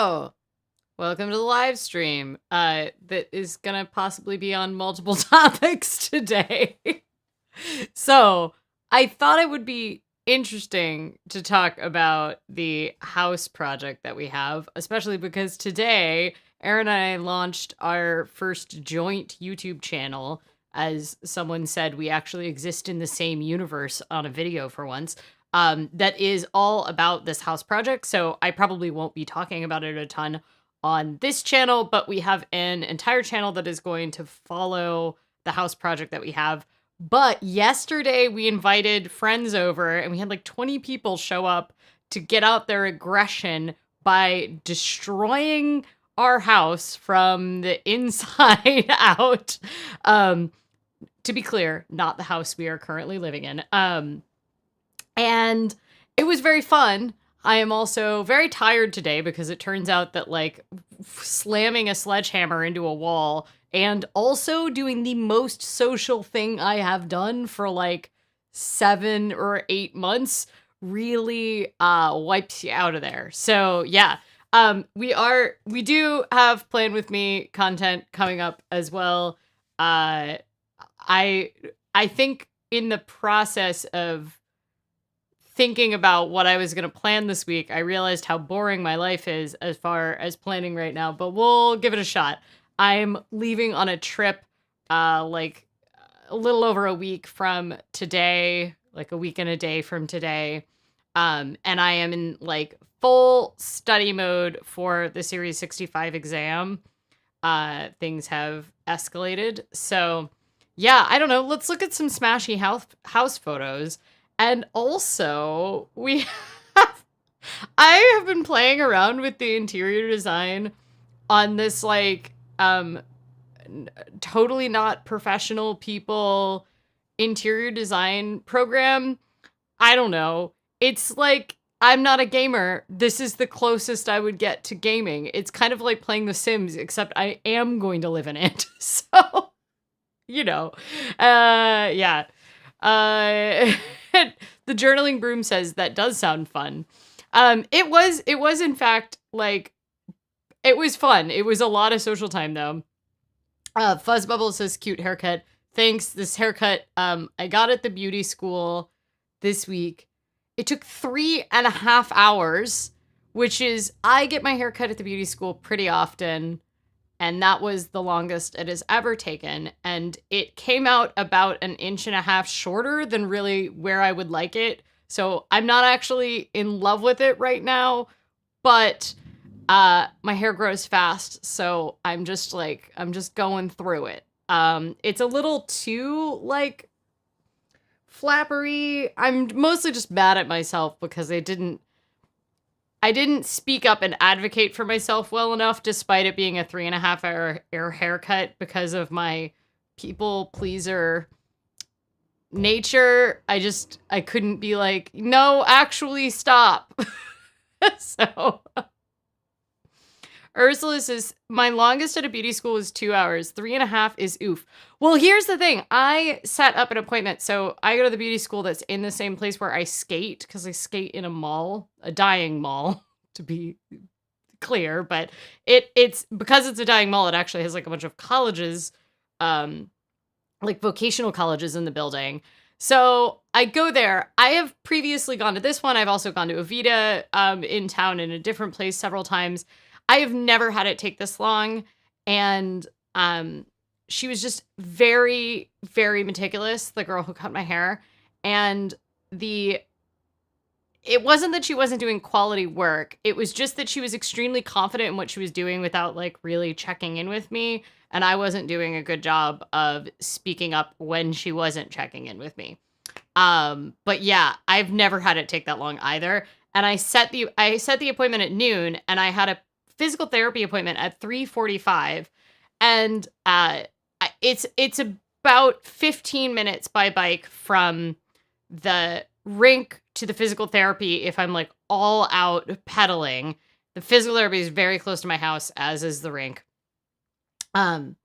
Hello. Welcome to the live stream that is going to possibly be on multiple topics today. So, I thought it would be interesting to talk about the house project that we have, especially because today Aaron and I launched our first joint YouTube channel. As someone said, we actually exist in the same universe on a video for once. That is all about this house project. So I probably won't be talking about it a ton on this channel, but we have an entire channel that is going to follow the house project that we have. But yesterday we invited friends over and we had like 20 people show up to get out their aggression by destroying our house from the inside out. To be clear, not the house we are currently living in. And it was very fun. I am also very tired today because it turns out that like slamming a sledgehammer into a wall and also doing the most social thing I have done for like 7 or 8 months really wipes you out of there. So yeah, we do have Plan With Me content coming up as well. I think in the process of thinking about what I was going to plan this week, I realized how boring my life is as far as planning right now, but we'll give it a shot. I'm leaving on a trip like a little over a week from today, like a week and a day from today. And I am in like full study mode for the Series 65 exam. Things have escalated. So yeah, I don't know. Let's look at some smashy house photos. And also, I have been playing around with the interior design on this, like, totally not professional people interior design program. I don't know. It's like, I'm not a gamer. This is the closest I would get to gaming. It's kind of like playing The Sims, except I am going to live in it. So, you know, yeah. The journaling broom says that does sound fun. It was in fact like, it was fun. It was a lot of social time though. Fuzzbubble says cute haircut. Thanks. This haircut, I got at the beauty school this week. It took 3.5 hours, which is, I get my haircut at the beauty school pretty often. And that was the longest it has ever taken. And it came out about 1.5 inches shorter than really where I would like it. So I'm not actually in love with it right now, but my hair grows fast. So I'm just going through it. It's a little too like flappery. I'm mostly just mad at myself because I didn't speak up and advocate for myself well enough, despite it being a 3.5 hour haircut because of my people pleaser nature. I couldn't be like, no, actually stop. So Ursula says, my longest at a beauty school was 2 hours. 3.5 is oof. Well, here's the thing. I set up an appointment. So I go to the beauty school that's in the same place where I skate, because I skate in a mall, a dying mall, to be clear. But it's because it's a dying mall, it actually has like a bunch of colleges, like vocational colleges in the building. So I go there. I have previously gone to this one. I've also gone to Avita in town in a different place several times. I have never had it take this long. And she was just very, very meticulous, the girl who cut my hair. And it wasn't that she wasn't doing quality work. It was just that she was extremely confident in what she was doing without like really checking in with me. And I wasn't doing a good job of speaking up when she wasn't checking in with me. But yeah, I've never had it take that long either. And I set the appointment at noon, and I had a physical therapy appointment at 3:45. And it's about 15 minutes by bike from the rink to the physical therapy if I'm like all out pedaling. The physical therapy is very close to my house, as is the rink. And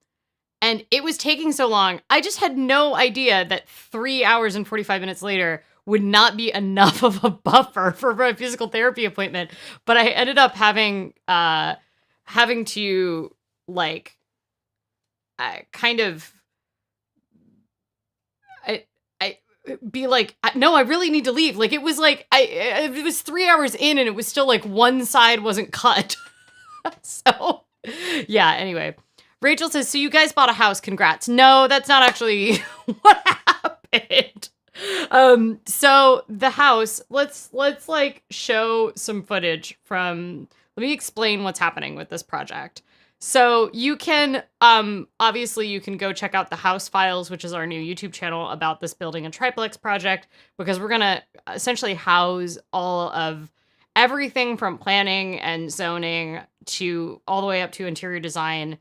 it was taking so long. I just had no idea that 3 hours and 45 minutes later, would not be enough of a buffer for my physical therapy appointment. But I ended up having to like kind of I be like, no, I really need to leave. Like it was like it was 3 hours in and it was still like one side wasn't cut. So yeah, anyway. Rachel says, so you guys bought a house. Congrats. No, that's not actually what happened. So the house, let's like show some footage from, let me explain what's happening with this project. So you can, obviously you can go check out the House Files, which is our new YouTube channel about this building and triplex project, because we're going to essentially house all of everything from planning and zoning to all the way up to interior design,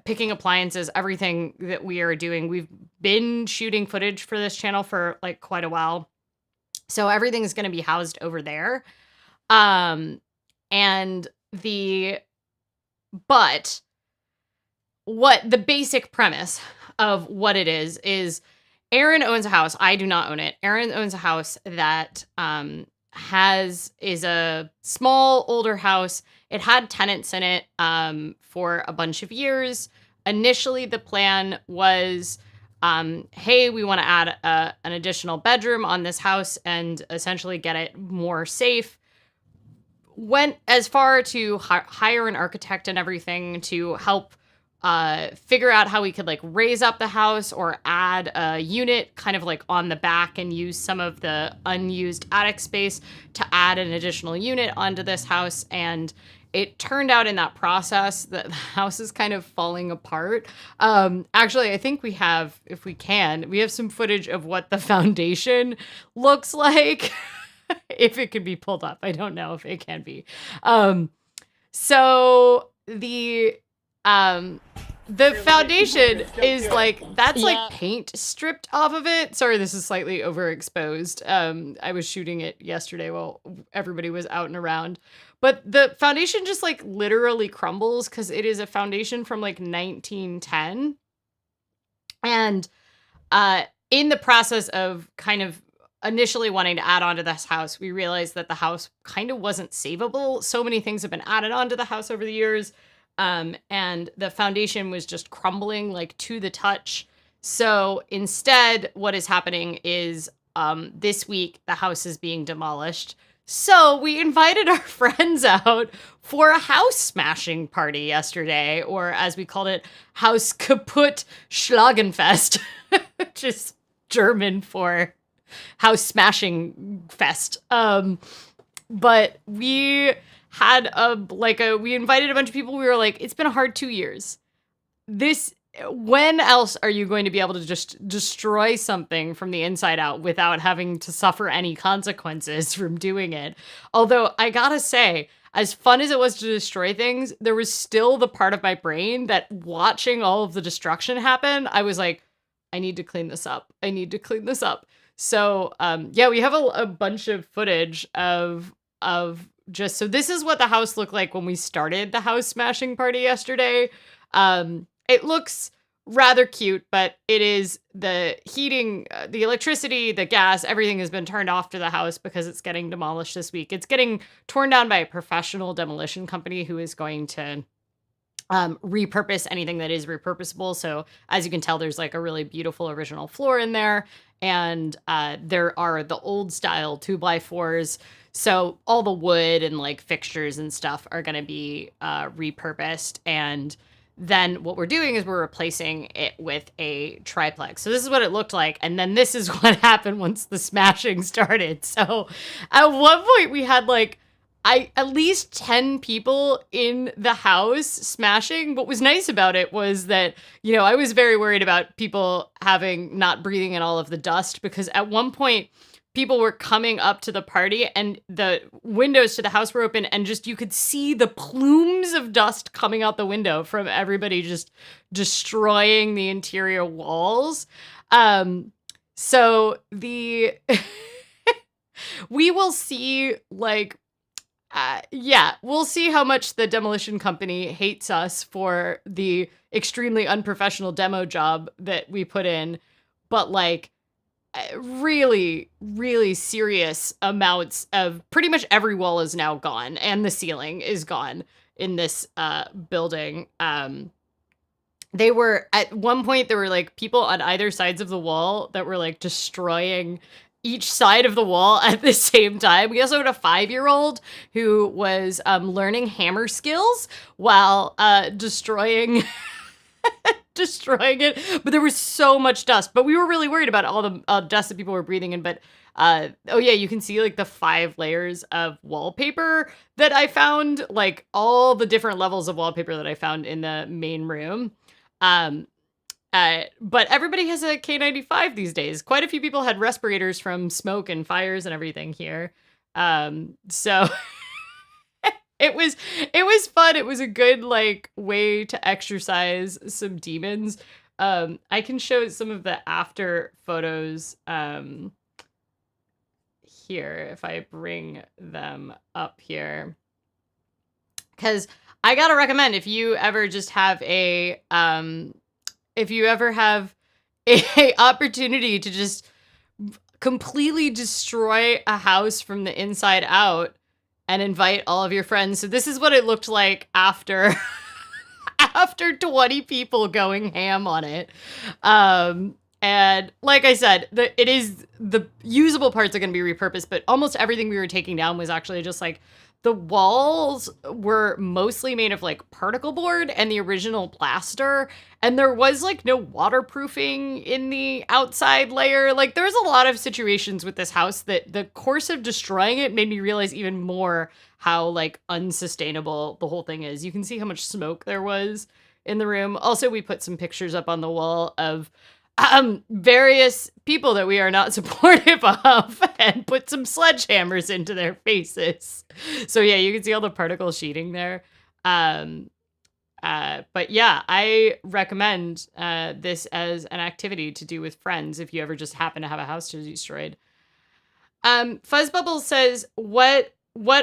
picking appliances, everything that we are doing. We've been shooting footage for this channel for like quite a while. So everything is going to be housed over there. But what the basic premise of what it is Aaron owns a house. I do not own it. Aaron owns a house that, is a small older house. It had tenants in it for a bunch of years. Initially, the plan was, hey, we want to add an additional bedroom on this house and essentially get it more safe. Went as far to hire an architect and everything to help figure out how we could like raise up the house or add a unit kind of like on the back and use some of the unused attic space to add an additional unit onto this house. And it turned out in that process that the house is kind of falling apart. Actually, I think we have, if we can, we have some footage of what the foundation looks like. If it could be pulled up. I don't know if it can be. So the foundation is like, that's like paint stripped off of it. Sorry, this is slightly overexposed. I was shooting it yesterday while everybody was out and around. But the foundation just like literally crumbles because it is a foundation from like 1910. And in the process of kind of initially wanting to add on to this house, we realized that the house kind of wasn't savable. So many things have been added onto the house over the years. And the foundation was just crumbling like to the touch. So instead, what is happening is this week, the house is being demolished. So we invited our friends out for a house smashing party yesterday, or as we called it, Haus kaputt Schlagenfest, which is German for house smashing fest. But we had we invited a bunch of people. We were like, it's been a hard 2 years. When else are you going to be able to just destroy something from the inside out without having to suffer any consequences from doing it? Although I gotta say, as fun as it was to destroy things, there was still the part of my brain that watching all of the destruction happen, I was like, I need to clean this up. I need to clean this up. So, yeah, we have a bunch of footage of just, so this is what the house looked like when we started the house smashing party yesterday. It looks rather cute, but it is the heating, the electricity, the gas, everything has been turned off to the house because it's getting demolished this week. It's getting torn down by a professional demolition company who is going to repurpose anything that is repurposable. So as you can tell, there's like a really beautiful original floor in there. And there are the old style 2x4s. So all the wood and like fixtures and stuff are going to be repurposed. And then what we're doing is we're replacing it with a triplex. So this is what it looked like. And then this is what happened once the smashing started. So at one point we had like at least 10 people in the house smashing. What was nice about it was that, you know, I was very worried about people not breathing in all of the dust, because at one point people were coming up to the party and the windows to the house were open and just you could see the plumes of dust coming out the window from everybody just destroying the interior walls. So we will see like, we'll see how much the demolition company hates us for the extremely unprofessional demo job that we put in. But like, really, really serious amounts of pretty much every wall is now gone and the ceiling is gone in this building. They were at one point there were like people on either sides of the wall that were like destroying each side of the wall at the same time. We also had a 5-year-old who was learning hammer skills while destroying destroying it. But there was so much dust. But we were really worried about all the dust that people were breathing in. But oh yeah, you can see like the 5 layers of wallpaper that I found, like all the different levels of wallpaper that I found in the main room. But everybody has a K95 these days. Quite a few people had respirators from smoke and fires and everything here. So it was fun. It was a good like way to exercise some demons. I can show some of the after photos here if I bring them up here. Cuz I got to recommend if you ever just have if you ever have a opportunity to just completely destroy a house from the inside out and invite all of your friends. So this is what it looked like after after 20 people going ham on it. And like I said, the usable parts are going to be repurposed, but almost everything we were taking down was actually just like the walls were mostly made of like particle board and the original plaster. And there was like no waterproofing in the outside layer. Like there's a lot of situations with this house that the course of destroying it made me realize even more how like unsustainable the whole thing is. You can see how much smoke there was in the room. Also, we put some pictures up on the wall of various people that we are not supportive of and put some sledgehammers into their faces. So yeah, you can see all the particle sheeting there. But yeah, I recommend this as an activity to do with friends if you ever just happen to have a house destroyed. Fuzzbubble says, what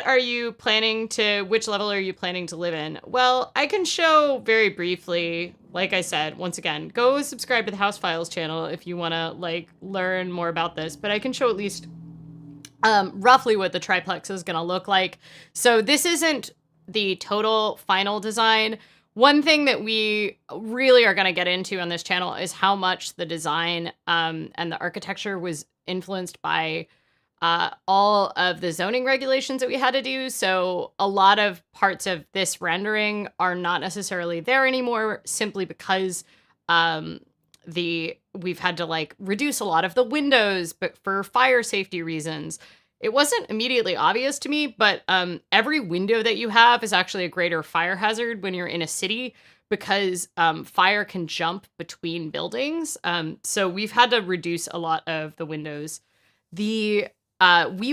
are you planning to, which level are you planning to live in? Well, I can show very briefly, like I said, once again, go subscribe to the House Files channel if you want to like learn more about this, but I can show at least roughly what the triplex is going to look like. So this isn't the total final design. One thing that we really are going to get into on this channel is how much the design and the architecture was influenced by all of the zoning regulations that we had to do. So a lot of parts of this rendering are not necessarily there anymore simply because we've had to like reduce a lot of the windows, but for fire safety reasons. It wasn't immediately obvious to me, but every window that you have is actually a greater fire hazard when you're in a city because fire can jump between buildings. So we've had to reduce a lot of the windows. We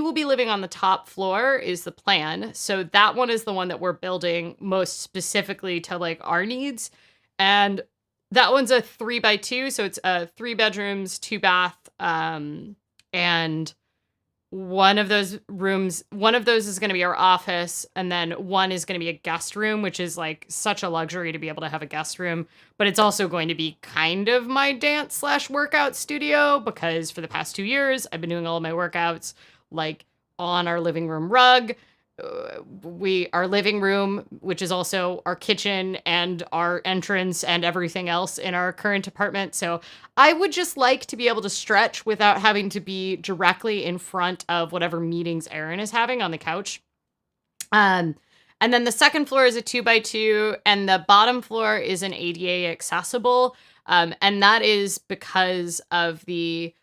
will be living on the top floor is the plan. So that one is the one that we're building most specifically to like our needs. And that one's a 3x2. So it's 3 bedrooms, 2 bath. And one of those is going to be our office. And then one is going to be a guest room, which is like such a luxury to be able to have a guest room. But it's also going to be kind of my dance/workout studio because for the past 2 years, I've been doing all of my workouts like on our living room rug. Our living room, which is also our kitchen and our entrance and everything else in our current apartment. So I would just like to be able to stretch without having to be directly in front of whatever meetings Erin is having on the couch. And then the second floor is a 2x2 and the bottom floor is an ADA accessible. And that is because of the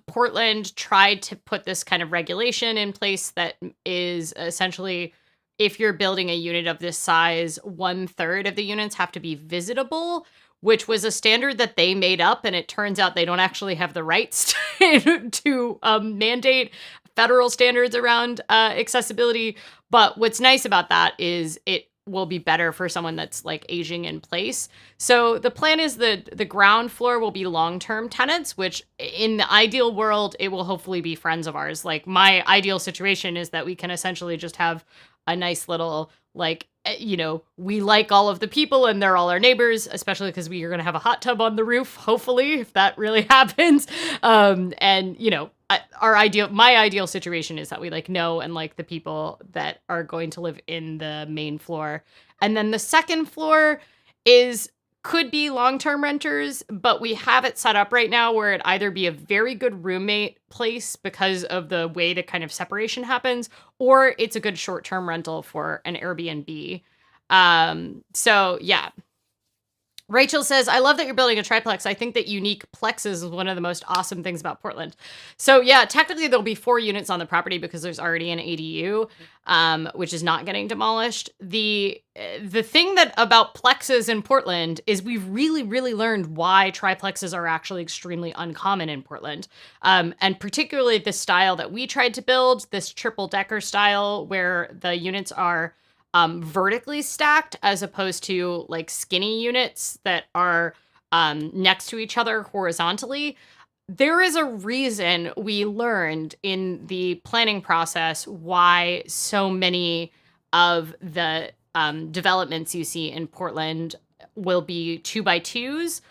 Portland tried to put this kind of regulation in place that is essentially if you're building a unit of this size, 1/3 of the units have to be visitable, which was a standard that they made up. And it turns out they don't actually have the rights to mandate federal standards around accessibility. But what's nice about that is it will be better for someone that's like aging in place. So the plan is that the ground floor will be long-term tenants, which in the ideal world, it will hopefully be friends of ours. Like my ideal situation is that we can essentially just have a nice little like we like all of the people and they're all our neighbors, especially because we are going to have a hot tub on the roof, hopefully, if that really happens. And, my ideal situation is that we know and like the people that are going to live in the main floor. And then the second floor could be long-term renters, but we have it set up right now where it either be a very good roommate place because of the way the kind of separation happens, or it's a good short-term rental for an Airbnb. So yeah. Rachel says, I love that you're building a triplex. I think that unique plexes is one of the most awesome things about Portland. So yeah, technically there'll be 4 units on the property because there's already an ADU, which is not getting demolished. The thing about plexes in Portland is we've really, really learned why triplexes are actually extremely uncommon in Portland. And particularly the style that we tried to build, this triple decker style where the units are vertically stacked as opposed to skinny units that are next to each other horizontally. There is a reason we learned in the planning process why so many of the developments you see in Portland will be 2x2s,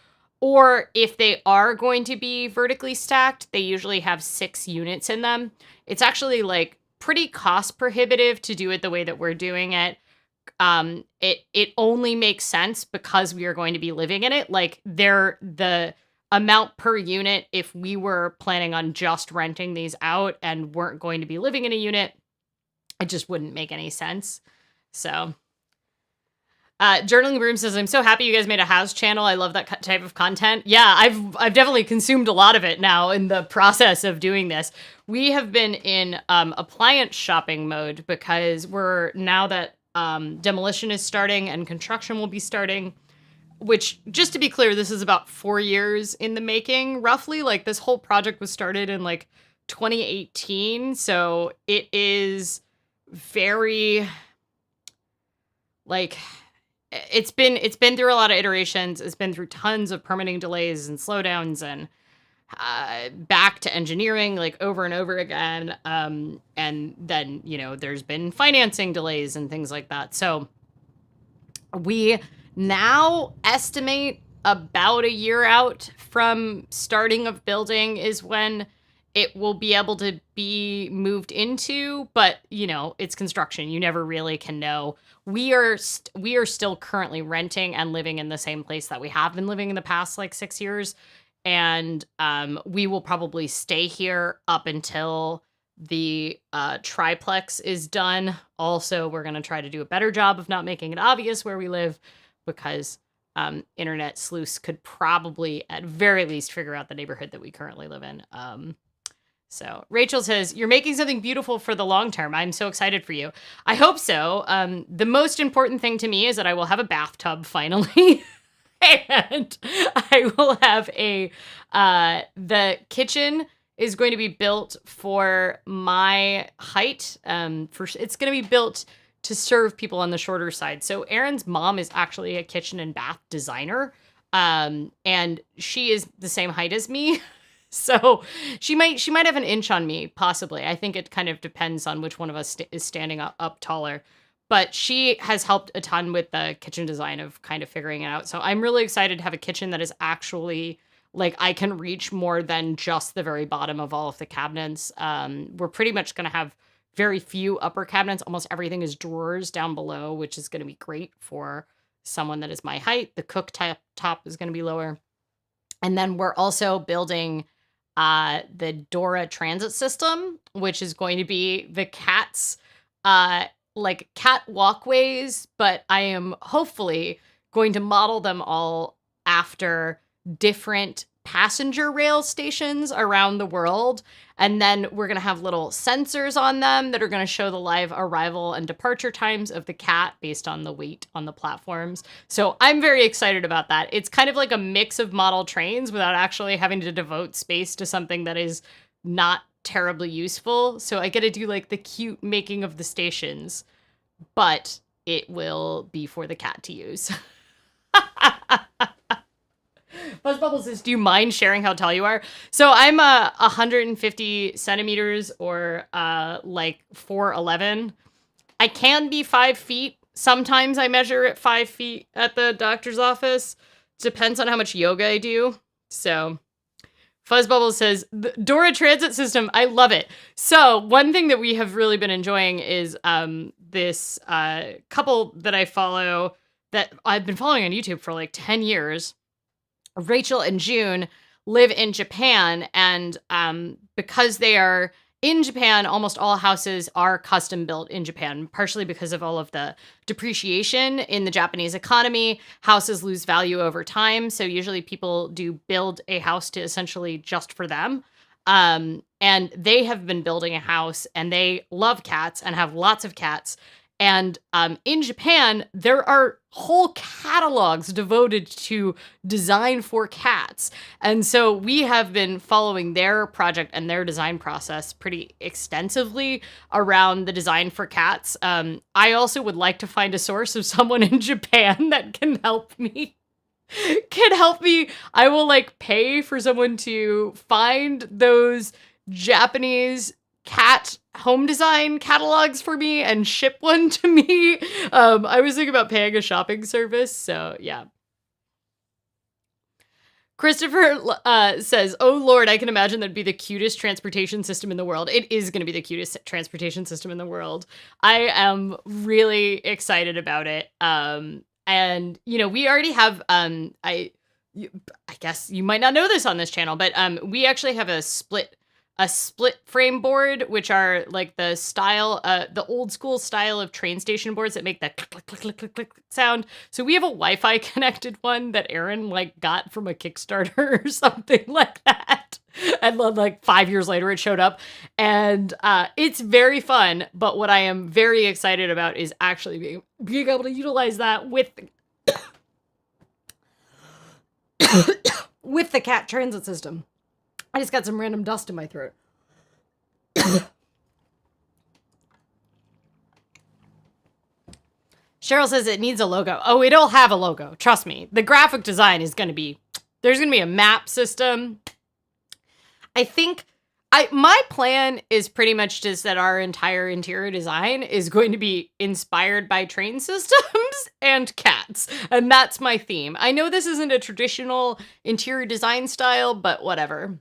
or if they are going to be vertically stacked, they usually have 6 units in them. It's actually pretty cost prohibitive to do it the way that we're doing it. It only makes sense because we are going to be living in it. The amount per unit, if we were planning on just renting these out and weren't going to be living in a unit, it just wouldn't make any sense. So Journaling Room says, I'm so happy you guys made a house channel. I love that type of content. Yeah, I've definitely consumed a lot of it now in the process of doing this. We have been in appliance shopping mode because now that demolition is starting and construction will be starting, which, just to be clear, this is about 4 years in the making, roughly. This whole project was started in 2018. So it is very it's been through a lot of iterations. It's been through tons of permitting delays and slowdowns and back to engineering over and over again. And then, there's been financing delays and things like that. So we now estimate about a year out from starting of building is when it will be able to be moved into, but it's construction. You never really can know. We are still currently renting and living in the same place that we have been living in the past 6 years. And we will probably stay here up until the triplex is done. Also, we're going to try to do a better job of not making it obvious where we live, because internet sleuths could probably at very least figure out the neighborhood that we currently live in. So Rachel says, you're making something beautiful for the long term. I'm so excited for you. I hope so. The most important thing to me is that I will have a bathtub finally. And I will have the kitchen is going to be built for my height. It's going to be built to serve people on the shorter side. So Aaron's mom is actually a kitchen and bath designer. And she is the same height as me. So she might have an inch on me, possibly. I think it kind of depends on which one of us is standing up taller. But she has helped a ton with the kitchen design of kind of figuring it out. So I'm really excited to have a kitchen that is actually I can reach more than just the very bottom of all of the cabinets. We're pretty much going to have very few upper cabinets. Almost everything is drawers down below, which is going to be great for someone that is my height. The cooktop is going to be lower. And then we're also building the Dora transit system, which is going to be the cat's cat walkways, but I am hopefully going to model them all after different passenger rail stations around the world. And then we're going to have little sensors on them that are going to show the live arrival and departure times of the cat based on the weight on the platforms. So I'm very excited about that. It's kind of like a mix of model trains without actually having to devote space to something that is not terribly useful. So I get to do the cute making of the stations, but it will be for the cat to use. Buzz Bubble says, do you mind sharing how tall you are? So I'm 150 centimeters or 4'11". I can be 5 feet Sometimes I measure at 5 feet at the doctor's office. Depends on how much yoga I do. So Fuzzbubble says, Dora transit system, I love it. So one thing that we have really been enjoying is this couple that I follow that I've been following on YouTube for like 10 years. Rachel and June live in Japan, and because they are in Japan, almost all houses are custom built in Japan, partially because of all of the depreciation in the Japanese economy. Houses lose value over time, so usually people do build a house to essentially just for them. And they have been building a house, and they love cats and have lots of cats. And in Japan, there are whole catalogs devoted to design for cats. And so we have been following their project and their design process pretty extensively around the design for cats. I also would like to find a source of someone in Japan that can help me. I will like pay for someone to find those Japanese cat home design catalogs for me and ship one to me. I was thinking about paying a shopping service, so yeah. Christopher says, oh Lord, I can imagine that'd be the cutest transportation system in the world. It is going to be the cutest transportation system in the world. I am really excited about it. And, you know, we already have, I guess you might not know this on this channel, but we actually have a split frame board, which are like the style, the old school style of train station boards that make that click, click, click, click, click sound. So we have a Wi-Fi connected one that Aaron like got from a Kickstarter or something like that. And then like 5 years later it showed up, and it's very fun. But what I am very excited about is actually being able to utilize that with with the cat transit system. I just got some random dust in my throat. Cheryl says it needs a logo. Oh, it'll have a logo. Trust me. The graphic design is going to be... There's going to be a map system. I think... my plan is pretty much just that our entire interior design is going to be inspired by train systems and cats. And that's my theme. I know this isn't a traditional interior design style, but whatever.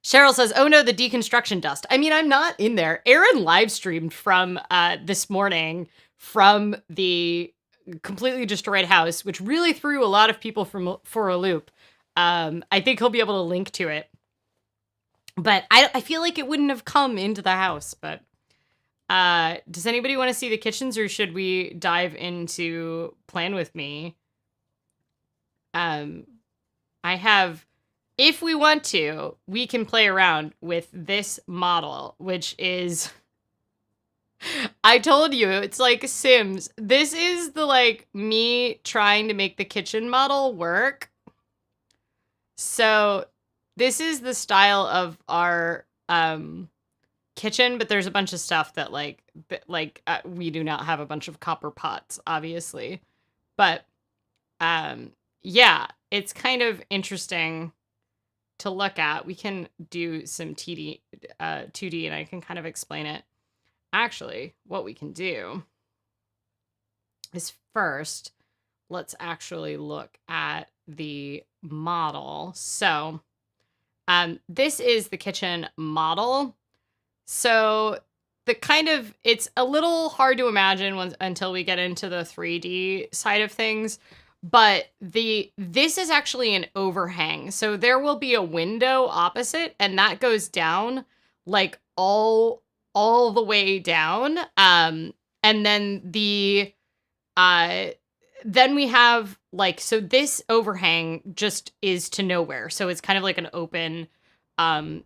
Cheryl says, oh no, the deconstruction dust. I mean, I'm not in there. Aaron live streamed from this morning from the completely destroyed house, which really threw a lot of people for a loop. I think he'll be able to link to it. But I feel like it wouldn't have come into the house. But does anybody want to see the kitchens, or should we dive into Plan With Me? I have... If we want to, we can play around with this model, which is... I told you, it's like Sims. This is the, like, me trying to make the kitchen model work. So, this is the style of our kitchen, but there's a bunch of stuff that, we do not have a bunch of copper pots, obviously. But, yeah, it's kind of interesting to look at. We can do some 2D and I can kind of explain it. Actually, what we can do is first, let's actually look at the model. So, this is the kitchen model. So it's a little hard to imagine until we get into the 3D side of things. But this is actually an overhang. So there will be a window opposite, and that goes down like all the way down. And then then we have like, so this overhang just is to nowhere. So it's kind of like an open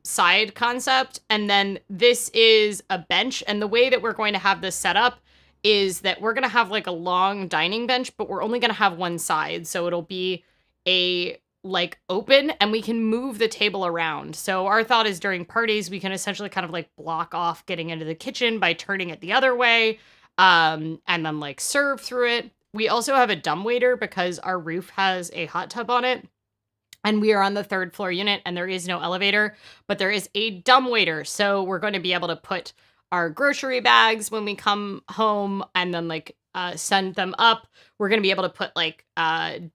side concept. And then this is a bench. And the way that we're going to have this set up is that we're going to have like a long dining bench, but we're only going to have one side. So it'll be a like open, and we can move the table around. So our thought is during parties, we can essentially kind of like block off getting into the kitchen by turning it the other way, and then like serve through it. We also have a dumbwaiter because our roof has a hot tub on it, and we are on the 3rd floor unit, and there is no elevator, but there is a dumbwaiter. So we're going to be able to put our grocery bags when we come home and then like send them up. We're going to be able to put like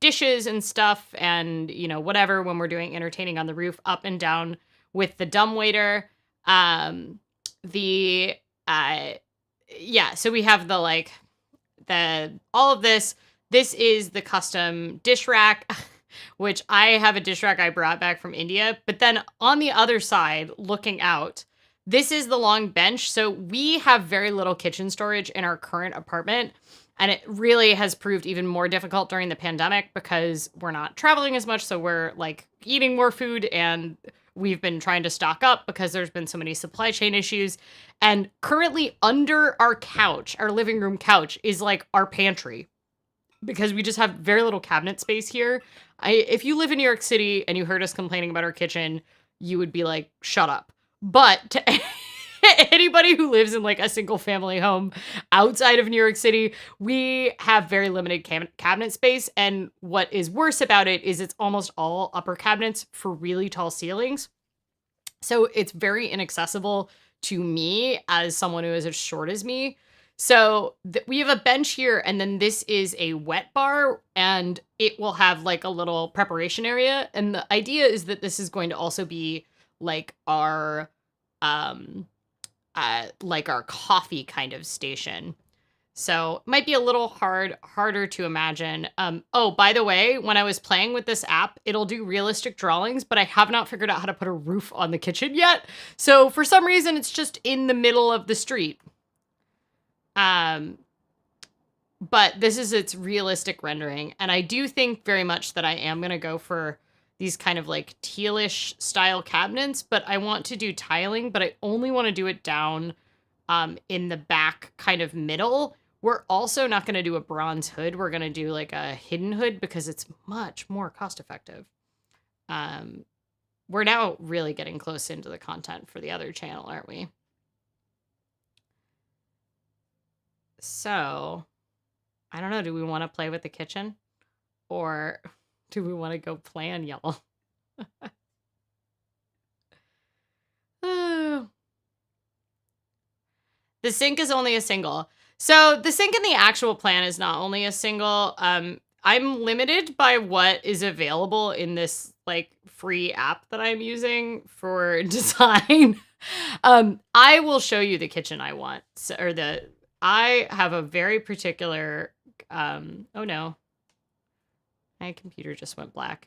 dishes and stuff and, you know, whatever when we're doing entertaining on the roof up and down with the dumbwaiter. So we have the like all of this. This is the custom dish rack, which I have a dish rack I brought back from India. But then on the other side, looking out, this is the long bench. So we have very little kitchen storage in our current apartment. And it really has proved even more difficult during the pandemic because we're not traveling as much. So we're like eating more food, and we've been trying to stock up because there's been so many supply chain issues. And currently under our couch, our living room couch, is like our pantry because we just have very little cabinet space here. If you live in New York City and you heard us complaining about our kitchen, you would be like, shut up. But to anybody who lives in like a single family home outside of New York City, we have very limited cabinet space. And what is worse about it is it's almost all upper cabinets for really tall ceilings. So it's very inaccessible to me as someone who is as short as me. So we have a bench here, and then this is a wet bar, and it will have like a little preparation area. And the idea is that this is going to also be like our coffee kind of station. So it might be a little harder to imagine. Oh, by the way, when I was playing with this app, it'll do realistic drawings, but I have not figured out how to put a roof on the kitchen yet. So for some reason, it's just in the middle of the street. But this is its realistic rendering. And I do think very much that I am going to go for these kind of like tealish style cabinets, but I want to do tiling, but I only want to do it down in the back kind of middle. We're also not going to do a bronze hood. We're going to do like a hidden hood because it's much more cost effective. We're now really getting close into the content for the other channel, aren't we? So, I don't know. Do we want to play with the kitchen? Or do we want to go plan, y'all? The sink is only a single. So the sink in the actual plan is not only a single. I'm limited by what is available in this like free app that I'm using for design. I will show you the kitchen I want. I have a very particular, oh no, my computer just went black.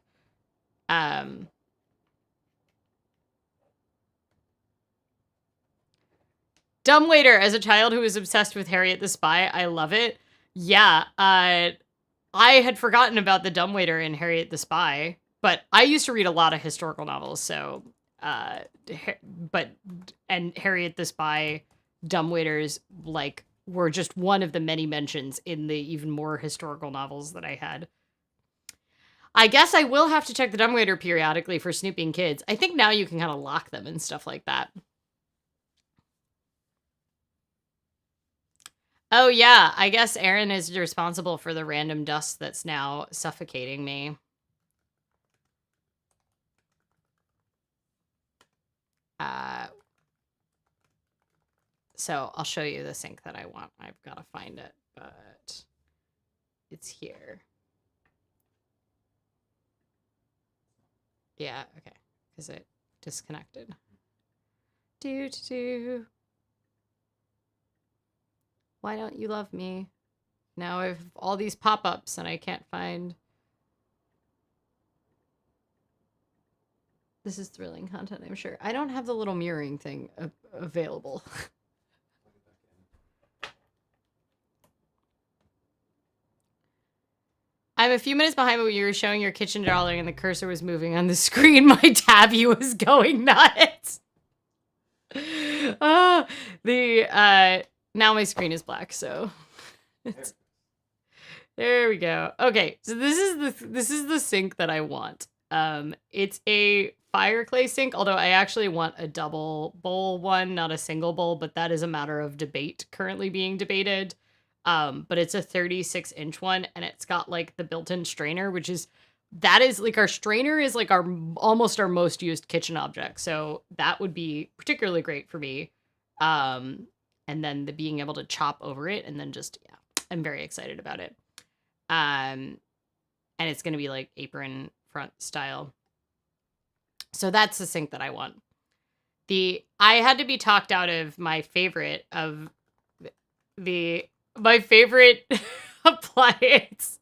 Dumbwaiter, as a child who was obsessed with Harriet the Spy, I love it. Yeah, I had forgotten about the dumbwaiter in Harriet the Spy, but I used to read a lot of historical novels, so, and Harriet the Spy dumbwaiters, like, were just one of the many mentions in the even more historical novels that I had. I guess I will have to check the dumbwaiter periodically for snooping kids. I think now you can kind of lock them and stuff like that. Oh yeah, I guess Aaron is responsible for the random dust that's now suffocating me. So I'll show you the sink that I want. I've got to find it, but it's here. Yeah, okay, because it disconnected. Why don't you love me? Now I have all these pop-ups and I can't find. This is thrilling content, I'm sure. I don't have the little mirroring thing available. I'm a few minutes behind, but when you were showing your kitchen drawing and the cursor was moving on the screen, my tabby was going nuts. Now my screen is black, so there we go. Okay, so this is the sink that I want. It's a fire clay sink, although I actually want a double bowl one, not a single bowl, but that is a matter of debate currently being debated. But it's a 36-inch one, and it's got like the built-in strainer, that is like our strainer is like almost our most used kitchen object. So that would be particularly great for me. and then the being able to chop over it, and then just, yeah, I'm very excited about it. And it's going to be like apron front style. So that's the sink that I want. I had to be talked out of my favorite appliance.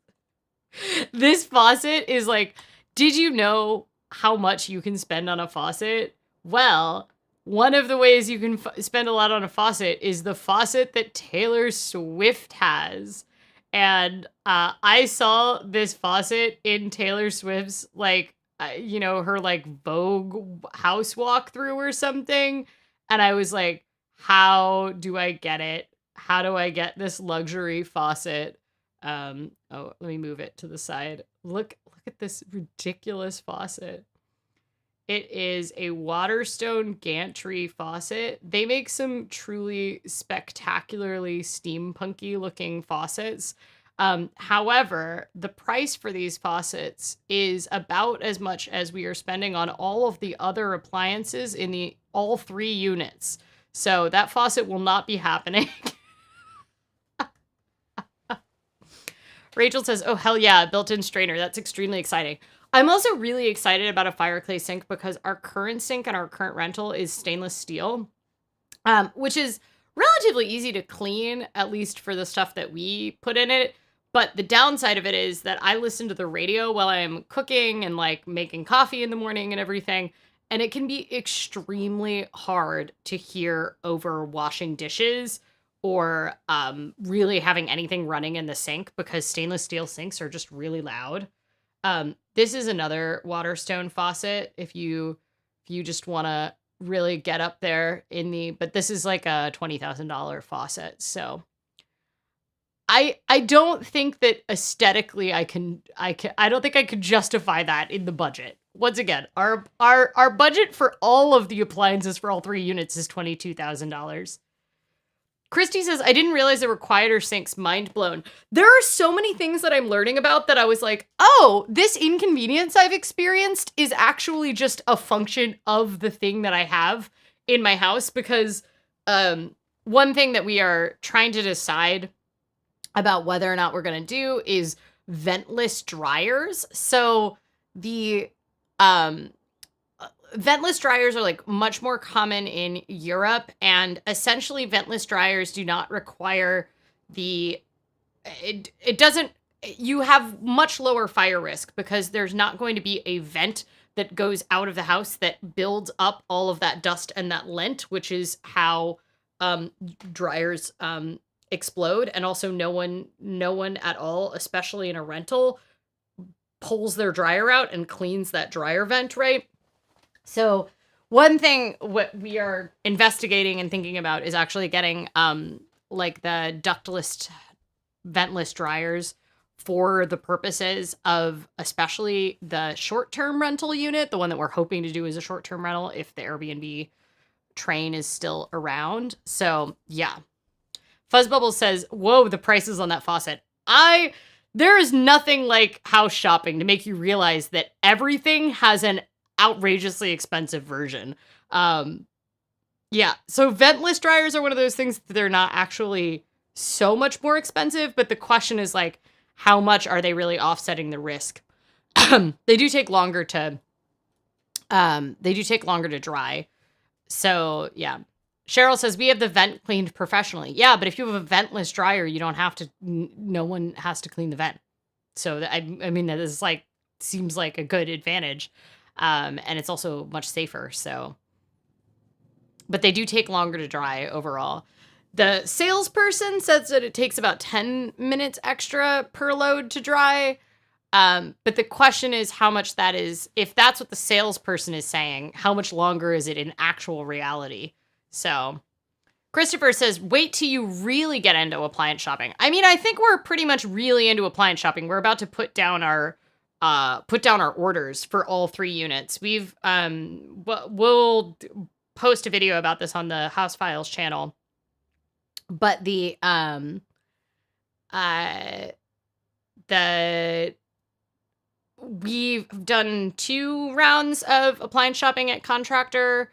This faucet is like, did you know how much you can spend on a faucet? Well, one of the ways you can spend a lot on a faucet is the faucet that Taylor Swift has. And I saw this faucet in Taylor Swift's, like, her, like, Vogue house walkthrough or something. And I was like, how do I get it? How do I get this luxury faucet? Let me move it to the side. Look at this ridiculous faucet. It is a Waterstone gantry faucet. They make some truly spectacularly steampunky looking faucets. However, the price for these faucets is about as much as we are spending on all of the other appliances in all 3 units. So that faucet will not be happening. Rachel says, oh, hell yeah, built-in strainer. That's extremely exciting. I'm also really excited about a Fireclay sink because our current sink and our current rental is stainless steel, which is relatively easy to clean, at least for the stuff that we put in it. But the downside of it is that I listen to the radio while I'm cooking and, like, making coffee in the morning and everything. And it can be extremely hard to hear over washing dishes or really having anything running in the sink because stainless steel sinks are just really loud. This is another Waterstone faucet if you just want to really get up there but this is like a $20,000 faucet. So I don't think that aesthetically I don't think I could justify that in the budget. Once again, our budget for all of the appliances for all 3 units is $22,000. Christy says, I didn't realize there were quieter sinks. Mind blown. There are so many things that I'm learning about that I was like, oh, this inconvenience I've experienced is actually just a function of the thing that I have in my house. Because one thing that we are trying to decide about whether or not we're going to do is ventless dryers. So the ventless dryers are, like, much more common in Europe, and essentially ventless dryers do not require you have much lower fire risk because there's not going to be a vent that goes out of the house that builds up all of that dust and that lint, which is how dryers explode. And also no one at all, especially in a rental, pulls their dryer out and cleans that dryer vent, right? So one thing what we are investigating and thinking about is actually getting like the ductless ventless dryers for the purposes of especially the short-term rental unit, the one that we're hoping to do is a short-term rental if the Airbnb train is still around. So yeah. Fuzzbubble says, whoa, the prices on that faucet. There is nothing like house shopping to make you realize that everything has an outrageously expensive version. Yeah, so ventless dryers are one of those things that they're not actually so much more expensive, but the question is, like, how much are they really offsetting the risk? They do take longer to dry. So, yeah. Cheryl says, we have the vent cleaned professionally. Yeah, but if you have a ventless dryer, you don't have to, no one has to clean the vent. So, I mean, that is, like, seems like a good advantage. And it's also much safer, so. But they do take longer to dry overall. The salesperson says that it takes about 10 minutes extra per load to dry. But the question is how much that is, if that's what the salesperson is saying, how much longer is it in actual reality? So Christopher says, wait till you really get into appliance shopping. I mean, I think we're pretty much really into appliance shopping. We're about to put down our orders for all 3 units. We'll post a video about this on the House Files channel. But we've done 2 rounds of appliance shopping at Contractor.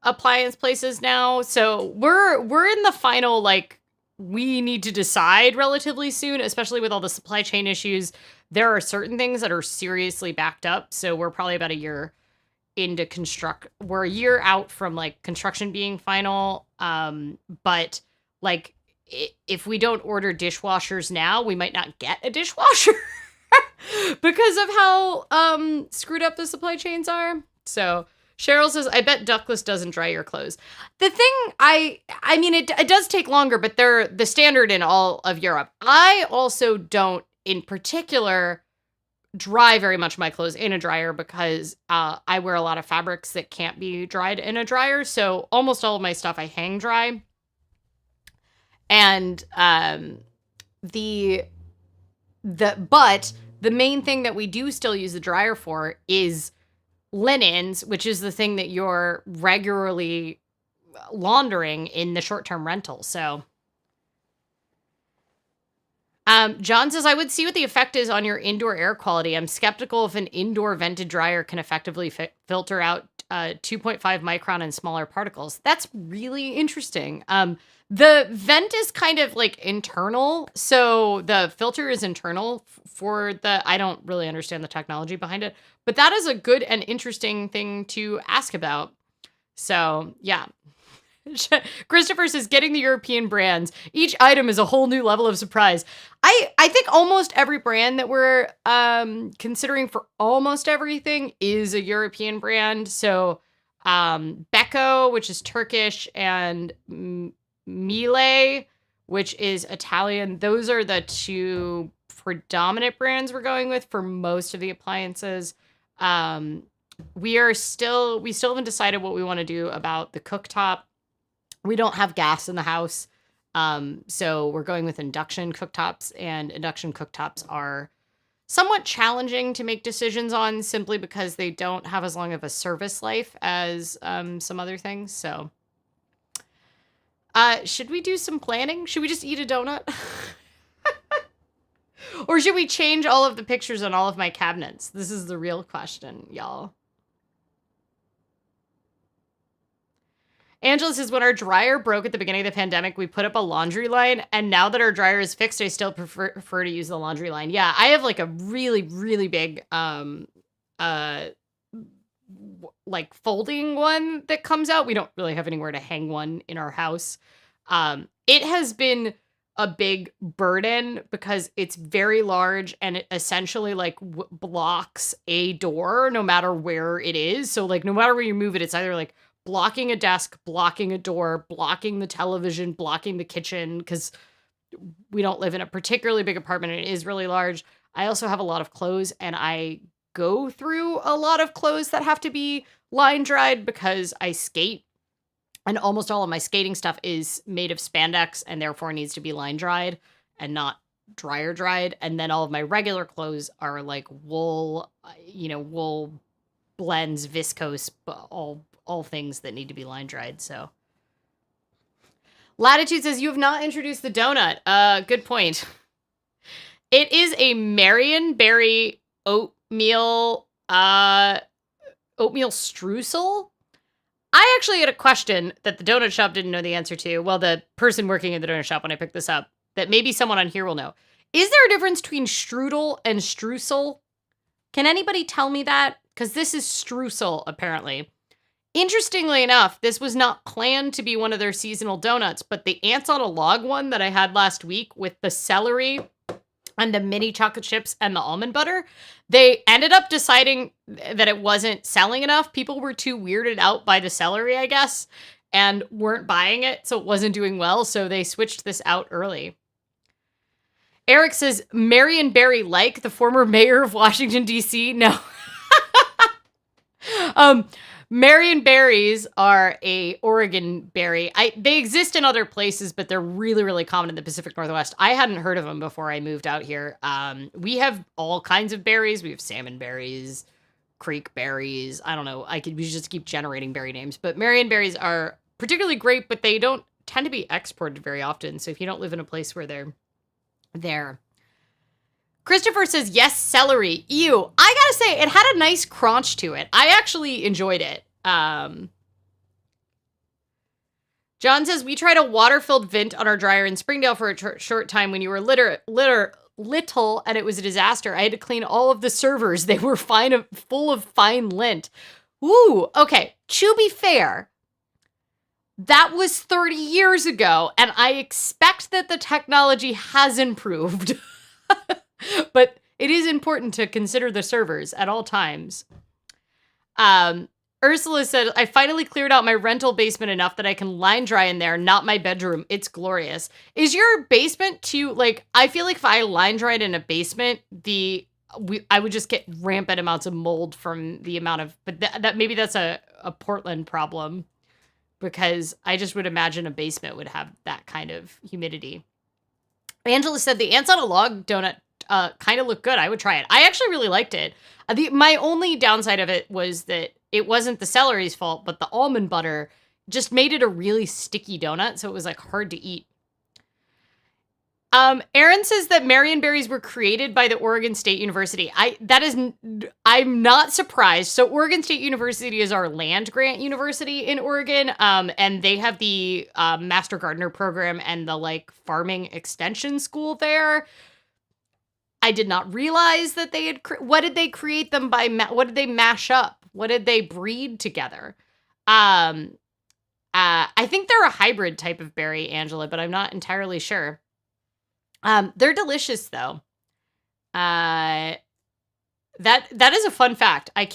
appliance places now. So we're in the final, like, we need to decide relatively soon, especially with all the supply chain issues. There are certain things that are seriously backed up. So we're probably about a year into we're a year out from like construction being final. But like if we don't order dishwashers now, we might not get a dishwasher because of how screwed up the supply chains are. So Cheryl says, I bet ductless doesn't dry your clothes. The thing, I mean, it does take longer, but they're the standard in all of Europe. I also don't, in particular, dry very much my clothes in a dryer because I wear a lot of fabrics that can't be dried in a dryer. So almost all of my stuff I hang dry. And but the main thing that we do still use the dryer for is linens, which is the thing that you're regularly laundering in the short-term rental. So John says, I would see what the effect is on your indoor air quality. I'm skeptical if an indoor vented dryer can effectively filter out 2.5 micron and smaller particles. That's really interesting. The vent is kind of like internal. So the filter is internal for I don't really understand the technology behind it, but that is a good and interesting thing to ask about. So yeah. Christopher says, getting the European brands. Each item is a whole new level of surprise. I think almost every brand that we're considering for almost everything is a European brand. So Beko, which is Turkish, and Miele, which is Italian. Those are the two predominant brands we're going with for most of the appliances. We still haven't decided what we want to do about the cooktop. We don't have gas in the house. So we're going with induction cooktops, and induction cooktops are somewhat challenging to make decisions on simply because they don't have as long of a service life as some other things. So should we do some planning? Should we just eat a donut? Or should we change all of the pictures on all of my cabinets? This is the real question, y'all. Angela says, when our dryer broke at the beginning of the pandemic, we put up a laundry line. And now that our dryer is fixed, I still prefer to use the laundry line. Yeah, I have like a really, really big, like folding one that comes out. We don't really have anywhere to hang one in our house. It has been a big burden because it's very large and it essentially like blocks a door no matter where it is. So like no matter where you move it, it's either like blocking a desk, blocking a door, blocking the television, blocking the kitchen, because we don't live in a particularly big apartment. It is really large. I also have a lot of clothes, and I go through a lot of clothes that have to be line dried because I skate, and almost all of my skating stuff is made of spandex and therefore needs to be line dried and not dryer dried. And then all of my regular clothes are like wool, wool blends, viscose, all things that need to be line dried. So Latitude says, you have not introduced the donut. Good point. It is a Marionberry oatmeal streusel. I actually had a question that the donut shop didn't know the answer to. Well, the person working in the donut shop when I picked this up, that maybe someone on here will know. Is there a difference between strudel and streusel? Can anybody tell me that? Because this is streusel, apparently. Interestingly enough, this was not planned to be one of their seasonal donuts, but the Ants on a Log one that I had last week with the celery and the mini chocolate chips and the almond butter, they ended up deciding that it wasn't selling enough. People were too weirded out by the celery, I guess, and weren't buying it, so it wasn't doing well, so they switched this out early. Eric says, Marionberry, like the former mayor of Washington, D.C.? No. Marionberries are a Oregon berry. They exist in other places, but they're really, really common in the Pacific Northwest. I hadn't heard of them before I moved out here. We have all kinds of berries. We have salmon berries, creek berries. I don't know. We should just keep generating berry names. But Marionberries are particularly great, but they don't tend to be exported very often. So if you don't live in a place where they're there. Christopher says, yes, celery. Ew. I gotta say, it had a nice crunch to it. I actually enjoyed it. John says, we tried a water-filled vent on our dryer in Springdale for a short time when you were little, and it was a disaster. I had to clean all of the servers. They were full of fine lint. Ooh, okay. To be fair, that was 30 years ago, and I expect that the technology has improved. But it is important to consider the servers at all times. Ursula said, I finally cleared out my rental basement enough that I can line dry in there, not my bedroom. It's glorious. Is your basement too, like, I feel like if I line dried in a basement, I would just get rampant amounts of mold from the amount of, but that maybe that's a Portland problem, because I just would imagine a basement would have that kind of humidity. Angela said, the ants on a log donut kind of look good. I would try it. I actually really liked it. My only downside of it was that it wasn't the celery's fault, but the almond butter just made it a really sticky donut, so it was like hard to eat. Aaron says that Marion berries were created by the Oregon State University. I'm not surprised. So Oregon State University is our land grant university in Oregon, and they have the Master Gardener program and the like farming extension school there. I did not realize that they had. What did they create them by? What did they mash up? What did they breed together? I think they're a hybrid type of berry, Angela, but I'm not entirely sure. They're delicious though. That is a fun fact. I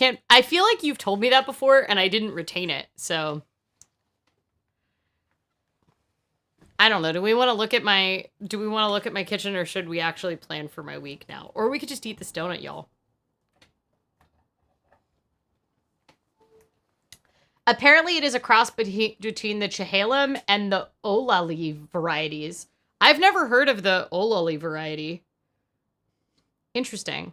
feel like you've told me that before and I didn't retain it. So I don't know. Do we want to look at my kitchen, or should we actually plan for my week now? Or we could just eat this donut, y'all. Apparently it is a cross between the Chehalem and the Olali varieties. I've never heard of the Olali variety. Interesting.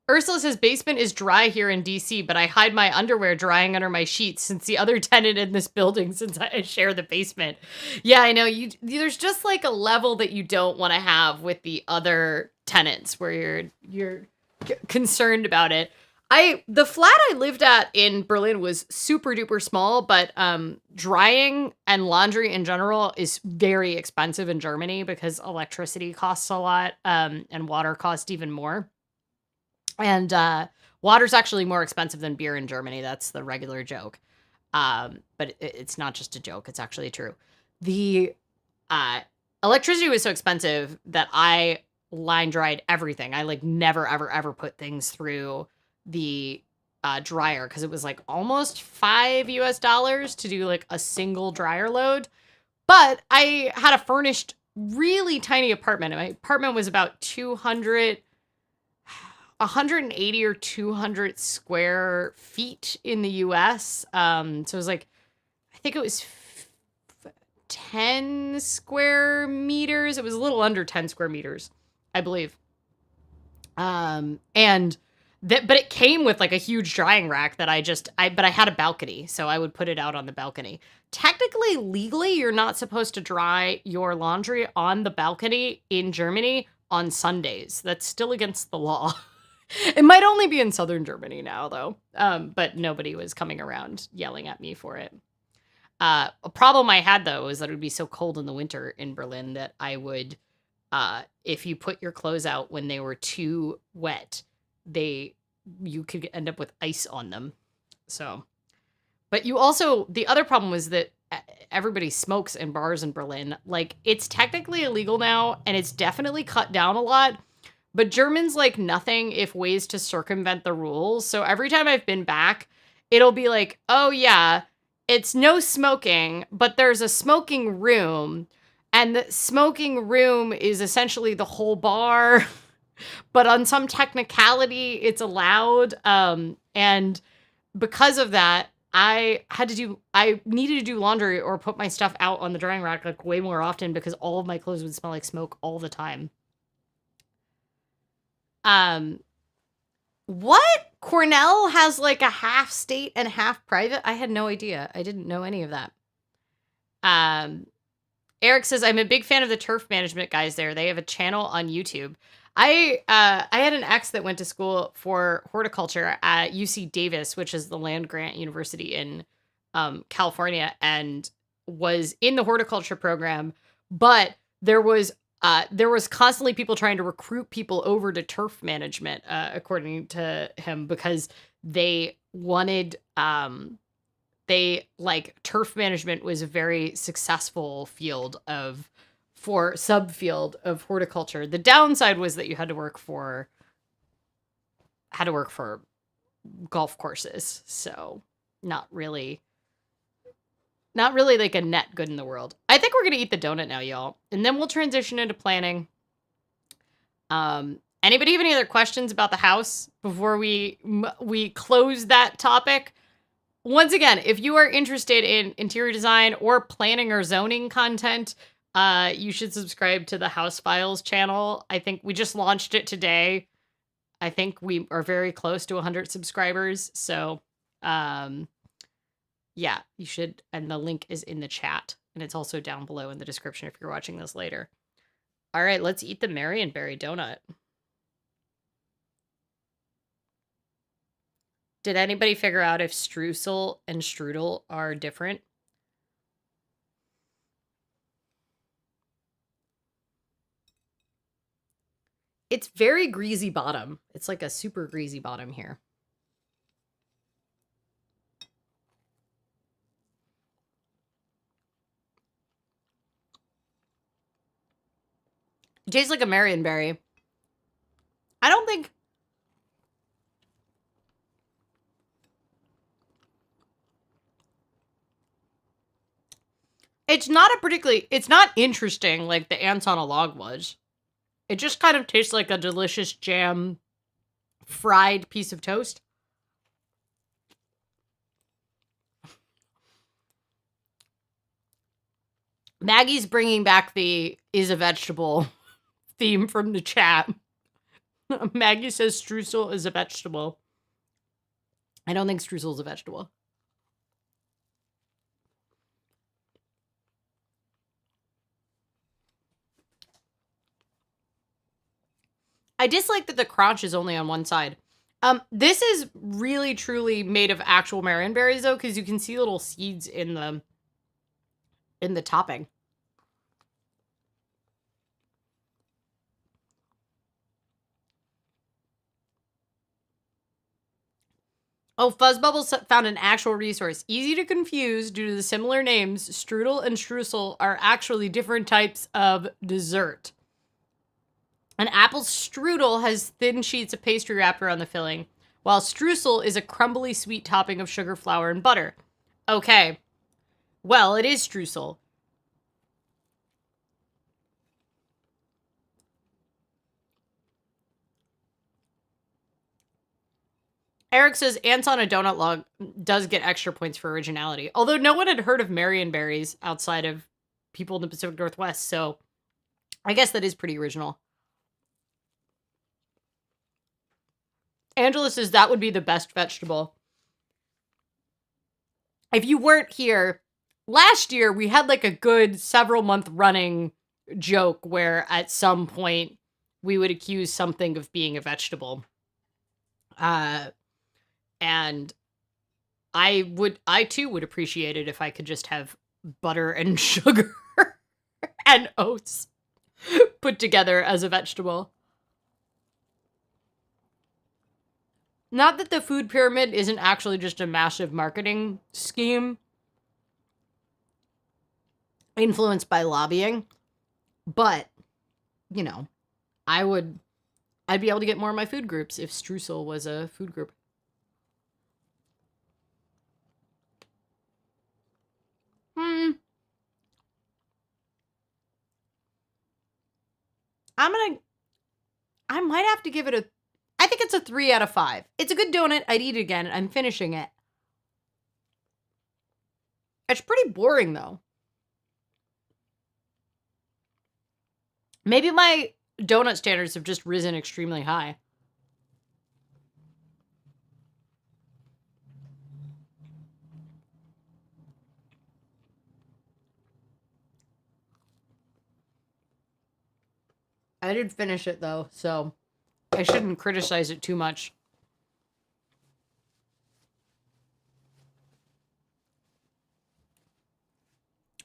Ursula says, basement is dry here in DC, but I hide my underwear drying under my sheets since the other tenant in this building, since I share the basement. Yeah, I know. There's just like a level that you don't want to have with the other tenants where you're concerned about it. The flat I lived at in Berlin was super duper small, but drying and laundry in general is very expensive in Germany because electricity costs a lot, and water costs even more. And water's actually more expensive than beer in Germany. That's the regular joke. But it's not just a joke. It's actually true. The electricity was so expensive that I line dried everything. I like never, ever, ever put things through the dryer because it was like almost $5 to do like a single dryer load. But I had a furnished, really tiny apartment. My apartment was about 180 or 200 square feet in the US. So it was like, I think it was 10 square meters. It was a little under 10 square meters, I believe. But it came with like a huge drying rack that but I had a balcony, so I would put it out on the balcony. Technically, legally, you're not supposed to dry your laundry on the balcony in Germany on Sundays. That's still against the law. It might only be in southern Germany now, though. But nobody was coming around yelling at me for it. A problem I had, though, is that it would be so cold in the winter in Berlin that I would, if you put your clothes out when they were too wet, you could end up with ice on them. So, but the other problem was that everybody smokes in bars in Berlin. Like, it's technically illegal now, and it's definitely cut down a lot. But Germans like nothing if ways to circumvent the rules. So every time I've been back, it'll be like, oh yeah, it's no smoking, but there's a smoking room. And the smoking room is essentially the whole bar. But on some technicality, it's allowed. And because of that, I needed to do laundry or put my stuff out on the drying rack like way more often because all of my clothes would smell like smoke all the time. What? Cornell has like a half state and half private? I had no idea. I didn't know any of that. Eric says, I'm a big fan of the turf management guys there. They have a channel on YouTube. I had an ex that went to school for horticulture at UC Davis, which is the land grant university in California and was in the horticulture program, but there was constantly people trying to recruit people over to turf management, according to him, because they wanted turf management was a very successful subfield of horticulture. The downside was that you had to work for golf courses, so not really like a net good in the world. I think we're gonna eat the donut now, y'all, and then we'll transition into planning. Anybody have any other questions about the house before we close that topic? Once again, if you are interested in interior design or planning or zoning content, you should subscribe to the House Files channel. I think we just launched it today. I think we are very close to 100 subscribers. So, yeah, you should. And the link is in the chat. And it's also down below in the description if you're watching this later. All right, let's eat the Marionberry donut. Did anybody figure out if streusel and strudel are different? It's very greasy bottom. It's like a super greasy bottom here. It tastes like a Marionberry. I don't think... It's not interesting like the ants on a log was. It just kind of tastes like a delicious jam fried piece of toast. Maggie's bringing back the is a vegetable theme from the chat. Maggie says streusel is a vegetable. I don't think streusel is a vegetable. I dislike that the crotch is only on one side. This is really truly made of actual Marionberries though, because you can see little seeds in the topping. Oh, Fuzzbubble found an actual resource. Easy to confuse due to the similar names. Strudel and streusel are actually different types of dessert. An apple strudel has thin sheets of pastry wrapped around the filling, while streusel is a crumbly sweet topping of sugar, flour, and butter. Okay. Well, it is streusel. Eric says, ants on a donut log does get extra points for originality. Although no one had heard of Marionberries outside of people in the Pacific Northwest, so I guess that is pretty original. Angela says that would be the best vegetable. If you weren't here, last year we had like a good several month running joke where at some point we would accuse something of being a vegetable. And I too would appreciate it if I could just have butter and sugar and oats put together as a vegetable. Not that the food pyramid isn't actually just a massive marketing scheme influenced by lobbying, but, you know, I'd be able to get more of my food groups if streusel was a food group. I might have to give it I think it's a 3 out of 5. It's a good donut. I'd eat it again. I'm finishing it. It's pretty boring, though. Maybe my donut standards have just risen extremely high. I did finish it, though, so I shouldn't criticize it too much.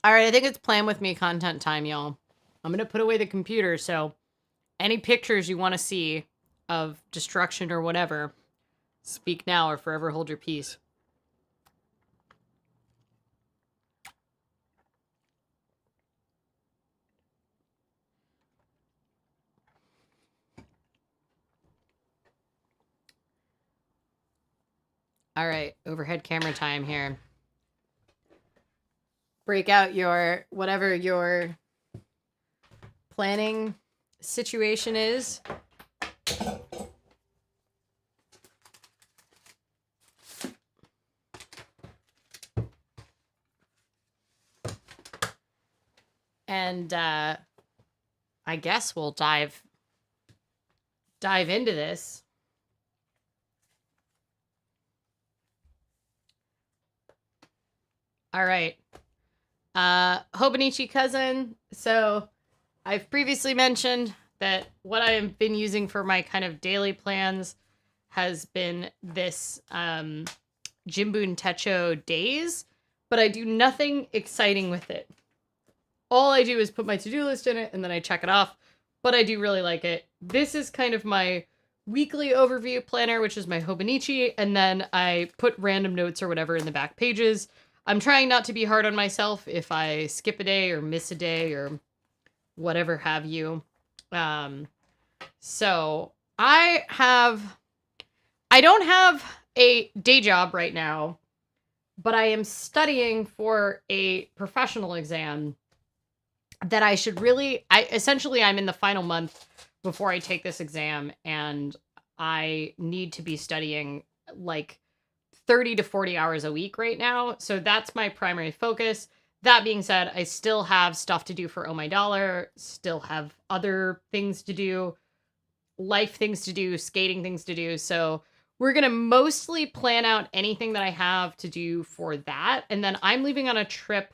All right, I think it's plan with me content time, y'all. I'm going to put away the computer, so any pictures you want to see of destruction or whatever, speak now or forever hold your peace. All right, overhead camera time here. Break out your, whatever your planning situation is. And I guess we'll dive into this. All right. Hobonichi Cousin. So I've previously mentioned that what I've been using for my kind of daily plans has been this Jimbun Techo days, but I do nothing exciting with it. All I do is put my to-do list in it and then I check it off, but I do really like it. This is kind of my weekly overview planner, which is my Hobonichi, and then I put random notes or whatever in the back pages. I'm trying not to be hard on myself if I skip a day or miss a day or whatever have you. So I don't have a day job right now, but I am studying for a professional exam that I should really, essentially I'm in the final month before I take this exam, and I need to be studying like 30 to 40 hours a week right now. So that's my primary focus. That being said, I still have stuff to do for Oh My Dollar, still have other things to do, life things to do, skating things to do. So we're going to mostly plan out anything that I have to do for that. And then I'm leaving on a trip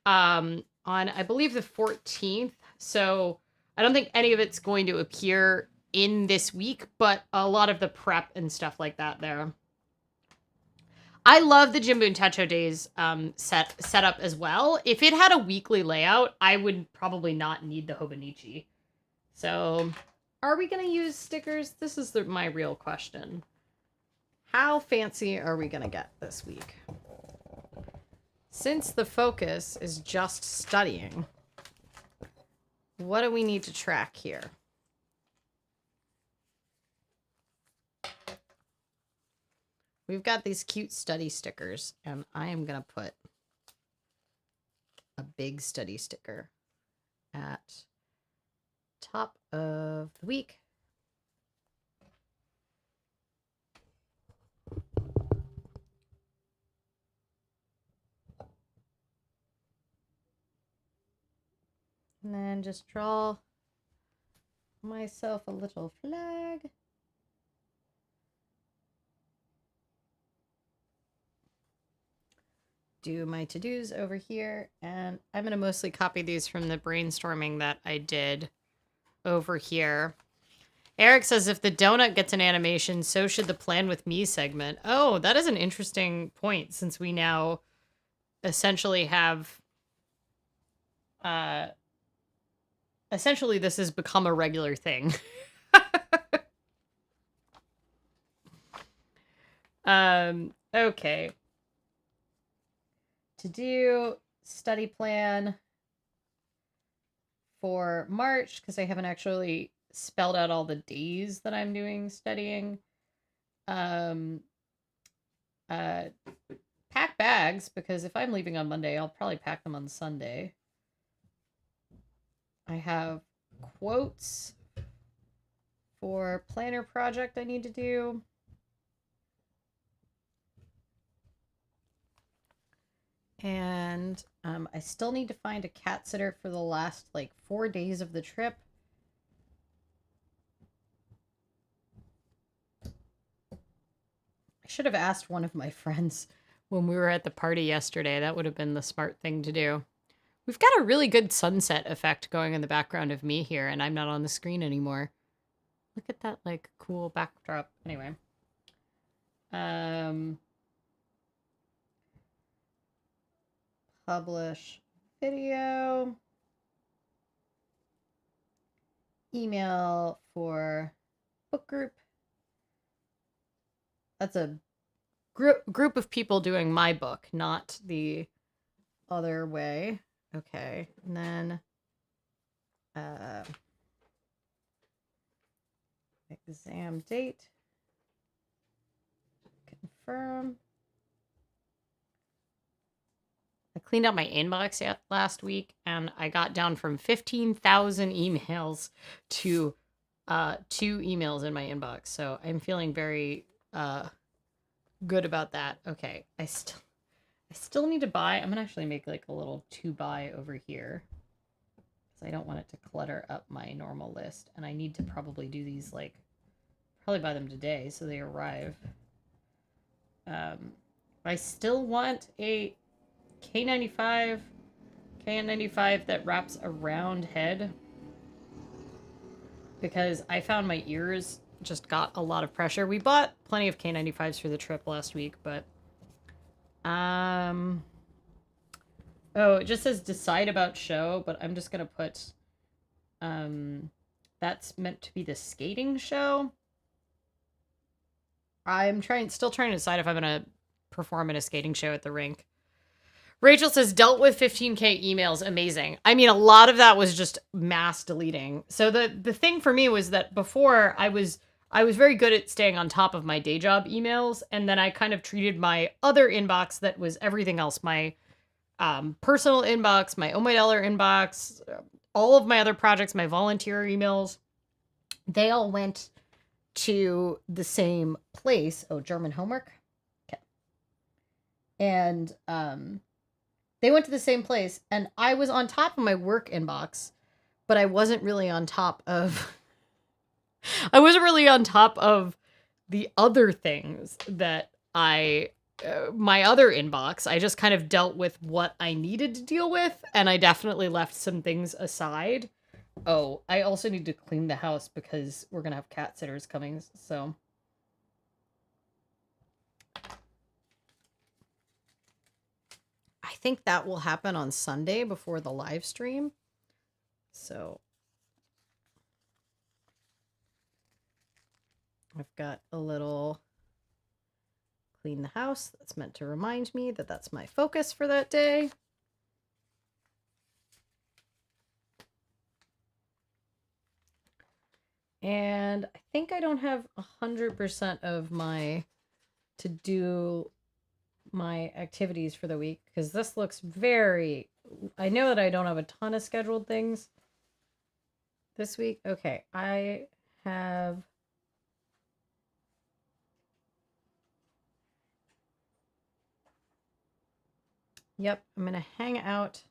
on, I believe, the 14th. So I don't think any of it's going to appear in this week, but a lot of the prep and stuff like that there. I love the Jimbun Techo days setup as well. If it had a weekly layout, I would probably not need the Hobonichi. So, are we going to use stickers? This is my real question. How fancy are we going to get this week? Since the focus is just studying, what do we need to track here? We've got these cute study stickers, and I am going to put a big study sticker at top of the week. And then just draw myself a little flag. Do my to-dos over here, and I'm going to mostly copy these from the brainstorming that I did over here. Eric says if the donut gets an animation, so should the Plan With Me segment. Oh, that is an interesting point, since we now essentially have... essentially, this has become a regular thing. Okay. To do study plan for March, because I haven't actually spelled out all the days that I'm doing studying. Pack bags, because if I'm leaving on Monday, I'll probably pack them on Sunday. I have quotes for planner project I need to do. And I still need to find a cat sitter for the last, 4 days of the trip. I should have asked one of my friends when we were at the party yesterday. That would have been the smart thing to do. We've got a really good sunset effect going in the background of me here, and I'm not on the screen anymore. Look at that, cool backdrop. Anyway. Publish video. Email for book group. That's a group of people doing my book, not the other way. Okay, and then exam date. Confirm. I cleaned out my inbox last week, and I got down from 15,000 emails to 2 emails in my inbox. So I'm feeling very good about that. Okay, I still need to buy. I'm gonna actually make like a little to buy over here, because I don't want it to clutter up my normal list, and I need to probably do these like probably buy them today so they arrive. I still want a K95 that wraps around head, because I found my ears just got a lot of pressure. We bought plenty of K95s for the trip last week, but oh, it just says decide about show, but I'm just gonna put that's meant to be the skating show. I'm still trying to decide if I'm gonna perform in a skating show at the rink. Rachel says, dealt with 15K emails. Amazing. I mean, a lot of that was just mass deleting. So the thing for me was that before I was very good at staying on top of my day job emails. And then I kind of treated my other inbox that was everything else. My personal inbox, my Oh My Dollar inbox, all of my other projects, my volunteer emails, they all went to the same place. Oh, German homework? Okay. And they went to the same place, and I was on top of my work inbox, but I wasn't really on top of the other things that my other inbox. I just kind of dealt with what I needed to deal with, and I definitely left some things aside. Oh, I also need to clean the house because we're gonna have cat sitters coming, so. I think that will happen on Sunday before the live stream. So I've got a little clean the house that's meant to remind me that that's my focus for that day. And I think I don't have 100% of my to do my activities for the week, because this looks very, I know that I don't have a ton of scheduled things this week. Okay, I have yep, I'm gonna hang out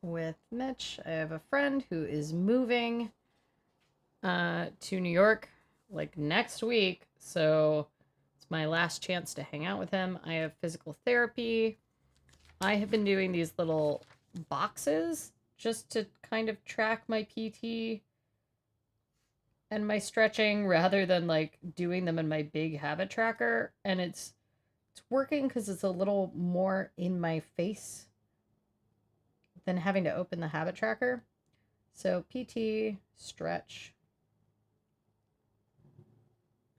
with Mitch. I have a friend who is moving to New York like next week, so it's my last chance to hang out with him. I have physical therapy. I have been doing these little boxes just to kind of track my PT and my stretching rather than like doing them in my big habit tracker, and it's working because it's a little more in my face than having to open the habit tracker. So PT, stretch.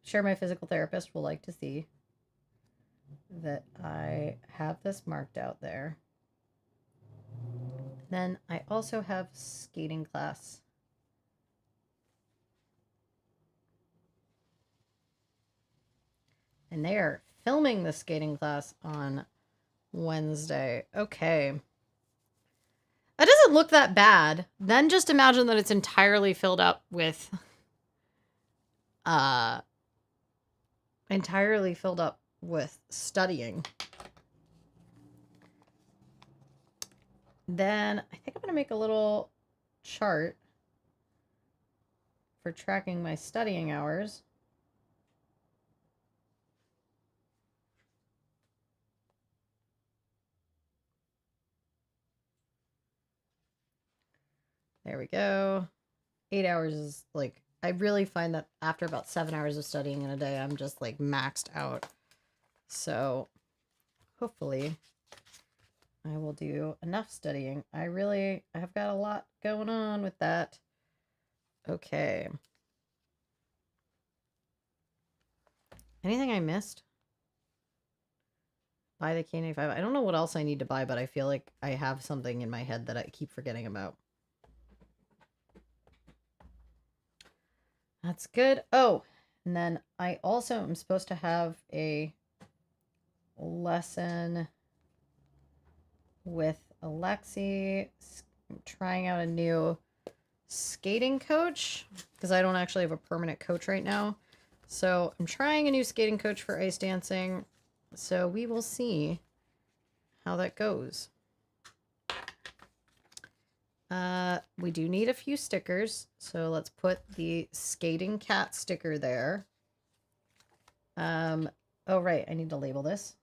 Sure, my physical therapist will like to see that I have this marked out there. Then I also have skating class. And they are filming the skating class on Wednesday. Okay. That doesn't look that bad. Then just imagine that it's entirely filled up with studying. Then I think I'm going to make a little chart for tracking my studying hours. There we go. 8 hours is like I really find that after about 7 hours of studying in a day, I'm just like maxed out. So hopefully I will do enough studying. I've got a lot going on with that. Okay. Anything I missed? Buy the K95. I don't know what else I need to buy, but I feel like I have something in my head that I keep forgetting about. That's good. Oh, and then I also am supposed to have a lesson with Alexi. I'm trying out a new skating coach because I don't actually have a permanent coach right now. So I'm trying a new skating coach for ice dancing. So we will see how that goes. We do need a few stickers. So let's put the skating cat sticker there. Oh, right. I need to label this.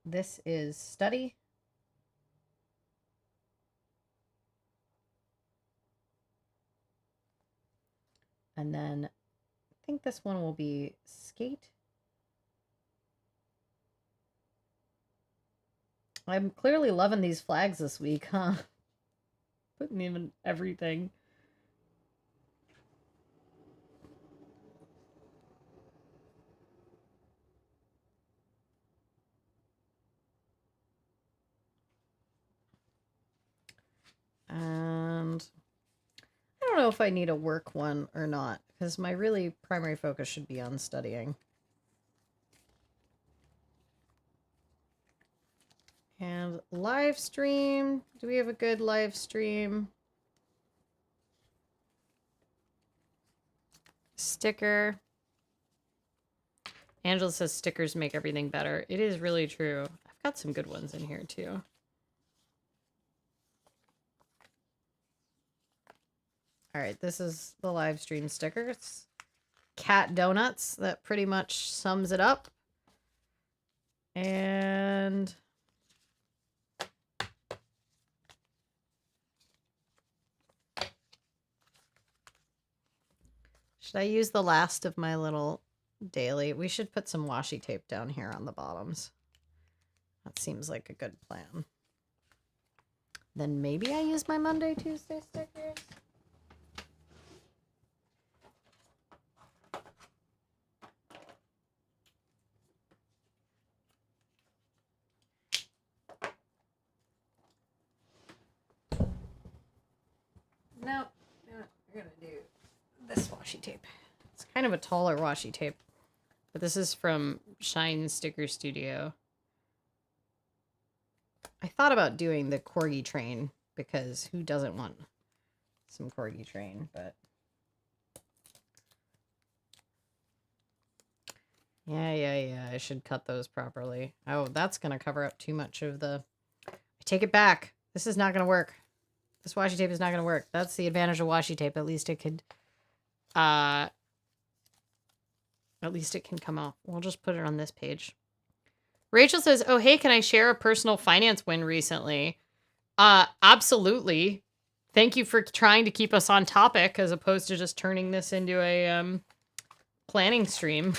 This is study. And then I think this one will be skate. I'm clearly loving these flags this week, huh? Putting them in everything. And I don't know if I need a work one or not, because my really primary focus should be on studying. And live stream. Do we have a good live stream? Sticker. Angela says stickers make everything better. It is really true. I've got some good ones in here too. All right, this is the live stream sticker. It's cat donuts. That pretty much sums it up. And should I use the last of my little daily? We should put some washi tape down here on the bottoms. That seems like a good plan. Then maybe I use my Monday, Tuesday stickers. No, we're gonna do this washi tape. It's kind of a taller washi tape, but this is from Shine Sticker Studio. I thought about doing the corgi train because who doesn't want some corgi train, but yeah, I should cut those properly. Oh, that's gonna cover up too much of the... I take it back. This is not gonna work. This washi tape is not gonna work. That's the advantage of washi tape. At least it could at least it can come off. We'll just put it on this page. Rachel says, oh, hey, can I share a personal finance win recently? Absolutely. Thank you for trying to keep us on topic as opposed to just turning this into a planning stream.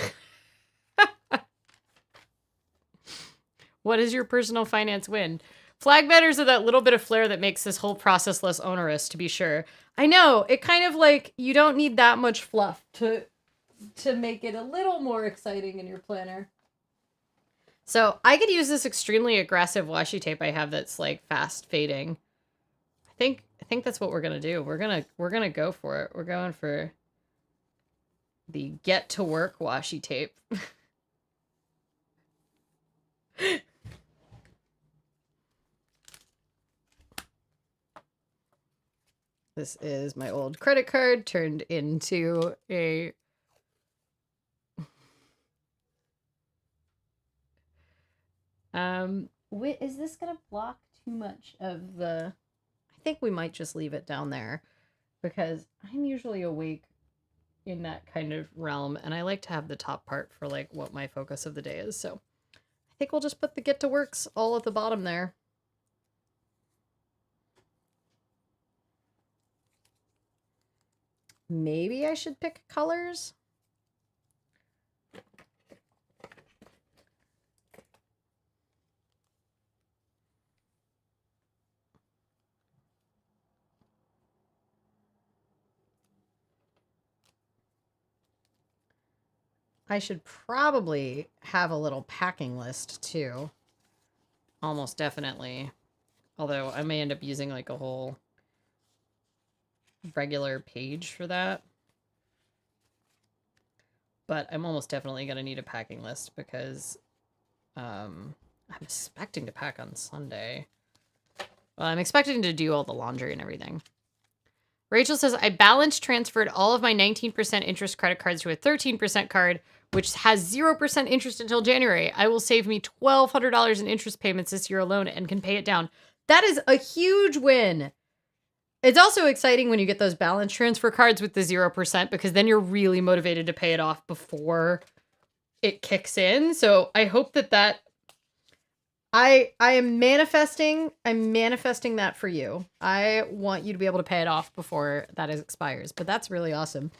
What is your personal finance win? Flag banners are that little bit of flair that makes this whole process less onerous, to be sure. I know, it kind of like, you don't need that much fluff to make it a little more exciting in your planner. So I could use this extremely aggressive washi tape I have that's like fast fading. I think that's what we're gonna do. We're gonna go for it. We're going for the get to work washi tape. This is my old credit card turned into a... Is this gonna block too much of the... I think we might just leave it down there because I'm usually awake in that kind of realm and I like to have the top part for like what my focus of the day is. So I think we'll just put the get to works all at the bottom there. maybe I should pick colors. I should probably have a little packing list too. Almost definitely. Although I may end up using like a whole regular page for that. But I'm almost definitely going to need a packing list because I'm expecting to pack on Sunday. Well, I'm expecting to do all the laundry and everything. Rachel says, I balance transferred all of my 19% interest credit cards to a 13% card, which has 0% interest until January. I will save me $1,200 in interest payments this year alone and can pay it down. That is a huge win. It's also exciting when you get those balance transfer cards with the 0% because then you're really motivated to pay it off before it kicks in. So I hope that I am manifesting. I'm manifesting that for you. I want you to be able to pay it off before that expires. But that's really awesome.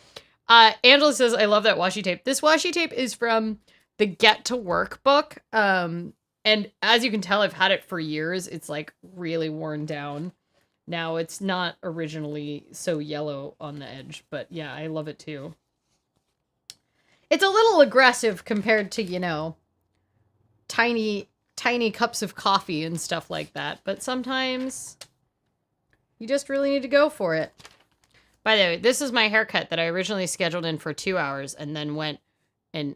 Angela says, I love that washi tape. This washi tape is from the Get to Work book. And as you can tell, I've had it for years. It's like really worn down. Now it's not originally so yellow on the edge, but yeah, I love it too. It's a little aggressive compared to, you know, tiny cups of coffee and stuff like that. But sometimes you just really need to go for it. By the way, this is my haircut that I originally scheduled in for 2 hours and then went and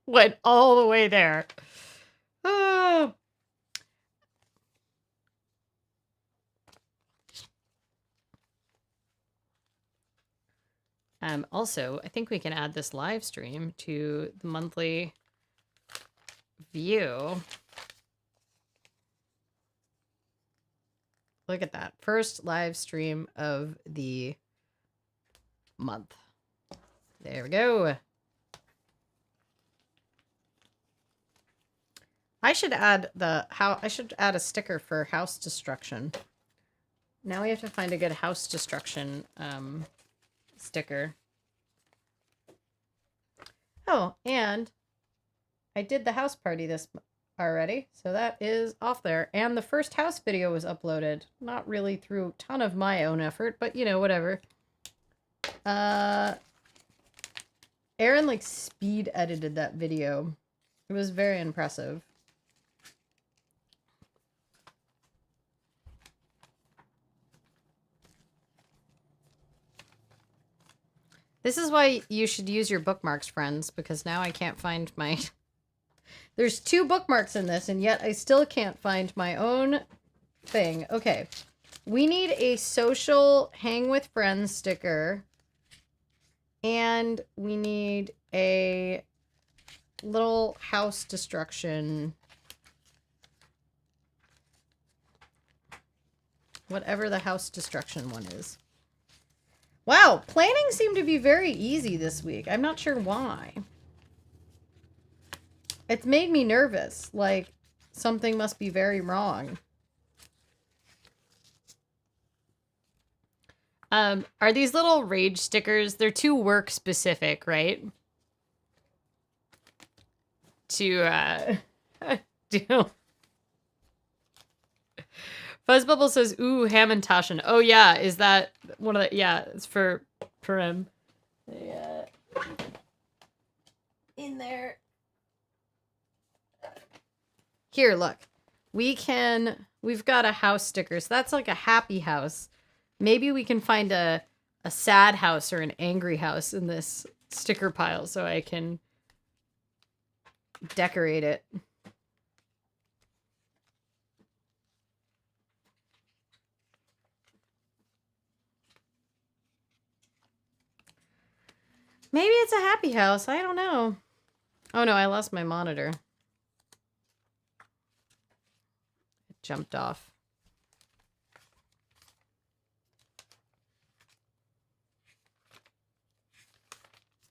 went all the way there. Oh. Also, I think we can add this live stream to the monthly view. Look at that. First live stream of the month. There we go. I should add a sticker for house destruction. Now we have to find a good house destruction sticker. Oh, and I did the house party this already, so that is off there. And the first house video was uploaded. Not really through a ton of my own effort, but you know, whatever. Aaron like speed edited that video. It was very impressive. This is why you should use your bookmarks, friends, because now I can't find my... There's 2 bookmarks in this, and yet I still can't find my own thing. Okay. We need a social hang with friends sticker. And we need a little house destruction. Whatever the house destruction one is. Wow, planning seemed to be very easy this week. I'm not sure why. It's made me nervous. Like, something must be very wrong. Are these little rage stickers? They're too work specific, right? To, do. Fuzzbubble says, ooh, Hamantaschen. Oh, yeah. Is that one of the... Yeah, it's for him. Yeah. In there. Here, look. We've got a house sticker. So that's like a happy house. Maybe we can find a sad house or an angry house in this sticker pile so I can decorate it. Maybe it's a happy house. I don't know. Oh no, I lost my monitor. It jumped off.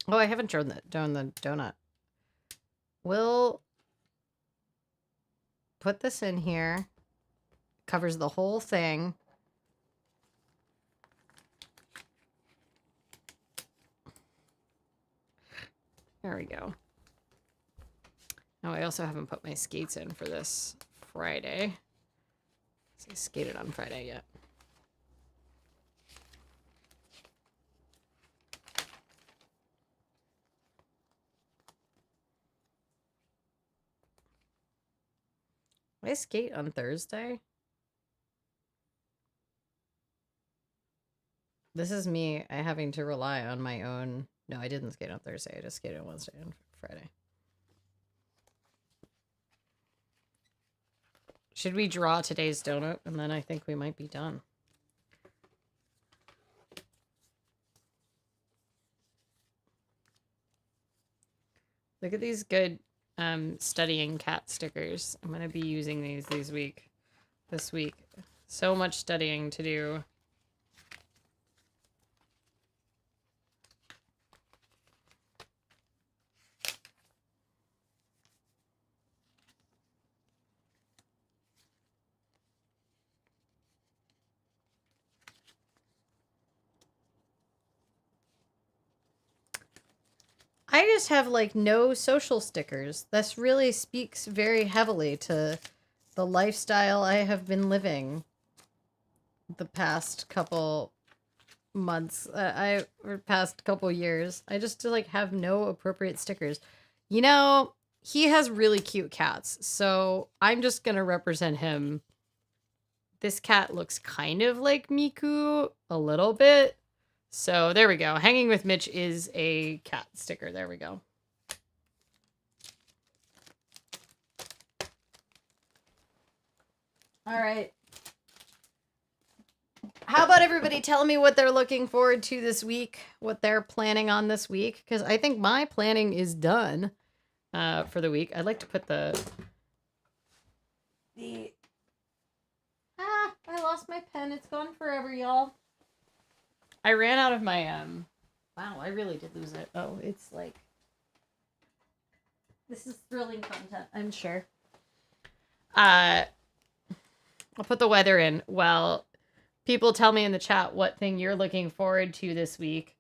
Oh, I haven't done the donut. We'll put this in here. Covers the whole thing. There we go. Oh, I also haven't put my skates in for this Friday. I skated on Friday yet. I skate on Thursday. This is me having to rely on my own. No, I didn't skate on Thursday. I just skated on Wednesday and Friday. Should we draw today's donut? And then I think we might be done. Look at these good studying cat stickers. I'm going to be using these this week. So much studying to do. I just have, like, no social stickers. This really speaks very heavily to the lifestyle I have been living the past couple months. Or past couple years. I just, like, have no appropriate stickers. You know, he has really cute cats, so I'm just gonna represent him. This cat looks kind of like Miku a little bit. So there we go. Hanging with Mitch is a cat sticker. There we go. All right. How about everybody tell me what they're looking forward to this week, what they're planning on this week? Because I think my planning is done for the week. I'd like to put I lost my pen. It's gone forever, y'all. I ran out of my, wow, I really did lose it. Oh, it's like, this is thrilling content, I'm sure. I'll put the weather in. Well, people tell me in the chat what thing you're looking forward to this week.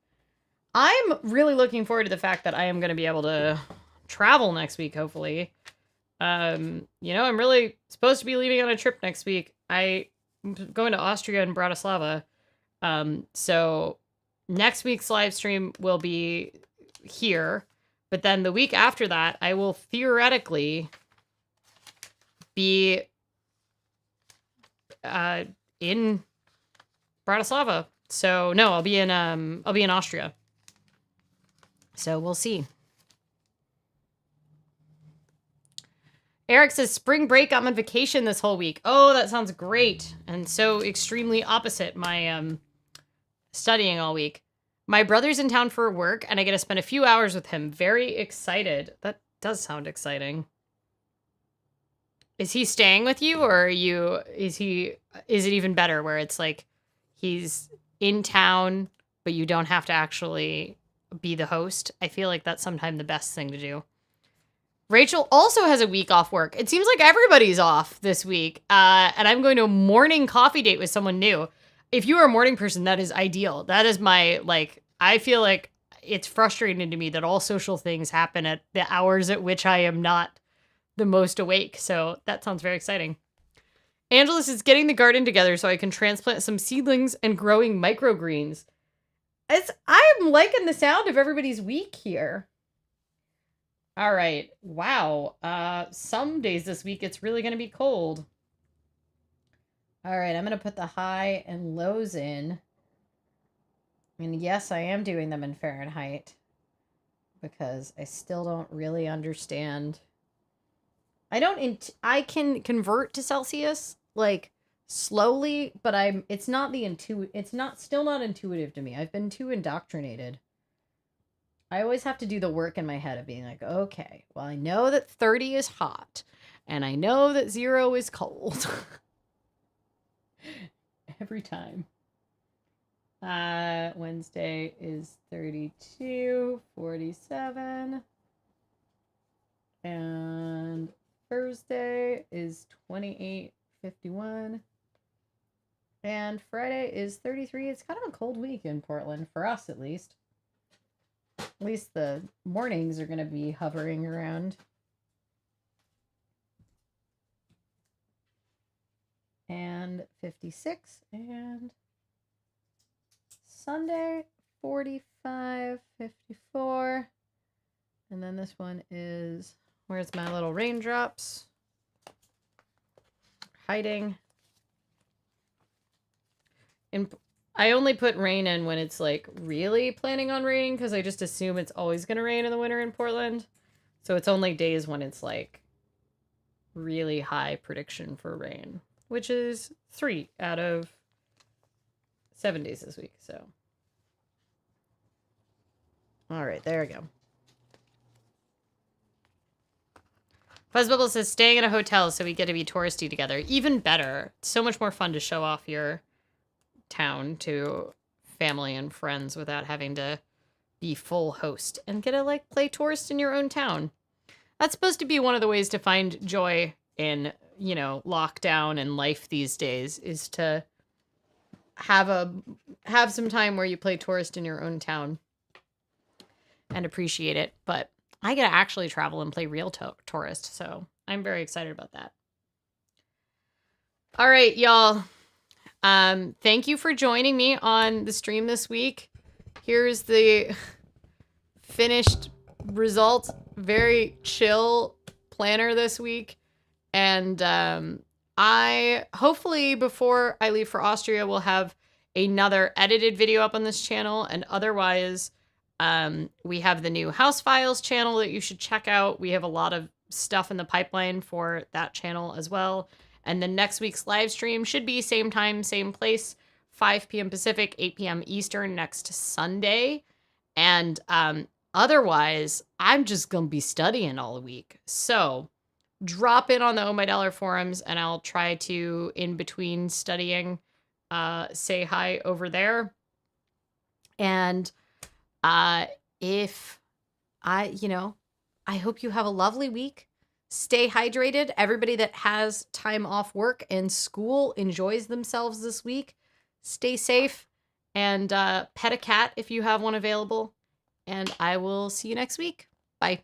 I'm really looking forward to the fact that I am going to be able to travel next week, hopefully. You know, I'm really supposed to be leaving on a trip next week. I'm going to Austria and Bratislava. So next week's live stream will be here, but then the week after that, I will theoretically be, in Bratislava. So no, I'll be in Austria. So we'll see. Eric says, spring break, I'm on vacation this whole week. Oh, that sounds great. And so extremely opposite my, studying all week. My brother's in town for work, and I get to spend a few hours with him. Very excited. That does sound exciting. Is he staying with you, or is it even better where it's like he's in town, but you don't have to actually be the host? I feel like that's sometimes the best thing to do. Rachel also has a week off work. It seems like everybody's off this week. And I'm going to a morning coffee date with someone new. If you are a morning person, that is ideal. That is my, like, I feel like it's frustrating to me that all social things happen at the hours at which I am not the most awake. So that sounds very exciting. Angelus is getting the garden together so I can transplant some seedlings and growing microgreens. I'm liking the sound of everybody's week here. All right. Wow. Some days this week it's really going to be cold. All right, I'm going to put the high and lows in. And yes, I am doing them in Fahrenheit because I still don't really understand. I can convert to Celsius like slowly, but it's still not intuitive to me. I've been too indoctrinated. I always have to do the work in my head of being like, okay, well, I know that 30 is hot and I know that 0 is cold. Every time. Wednesday is 32, 47. And Thursday is 28, 51. And Friday is 33. It's kind of a cold week in Portland, for us at least. At least the mornings are going to be hovering around. And 56. And Sunday, 45, 54. And then this one is, where's my little raindrops? Hiding. And I only put rain in when it's like really planning on raining because I just assume it's always going to rain in the winter in Portland. So it's only days when it's like really high prediction for rain, which is 3 out of 7 days this week. So, all right, there we go. Fuzzbubble says, staying in a hotel so we get to be touristy together. Even better. It's so much more fun to show off your town to family and friends without having to be full host and get to like play tourist in your own town. That's supposed to be one of the ways to find joy in, you know, lockdown and life these days, is to have some time where you play tourist in your own town and appreciate it. But I get to actually travel and play real tourist, so I'm very excited about that. All right, y'all. Thank you for joining me on the stream this week. Here's the finished result. Very chill planner this week. And I hopefully before I leave for Austria will have another edited video up on this channel. And otherwise, we have the new House Files channel that you should check out. We have a lot of stuff in the pipeline for that channel as well. And then next week's live stream should be same time, same place, 5 p.m. Pacific, 8 p.m. Eastern next Sunday. And otherwise, I'm just going to be studying all week. So drop in on the Oh My Dollar forums and I'll try to, in between studying, say hi over there. And I hope you have a lovely week. Stay hydrated. Everybody that has time off work and school enjoys themselves this week. Stay safe and pet a cat if you have one available. And I will see you next week. Bye.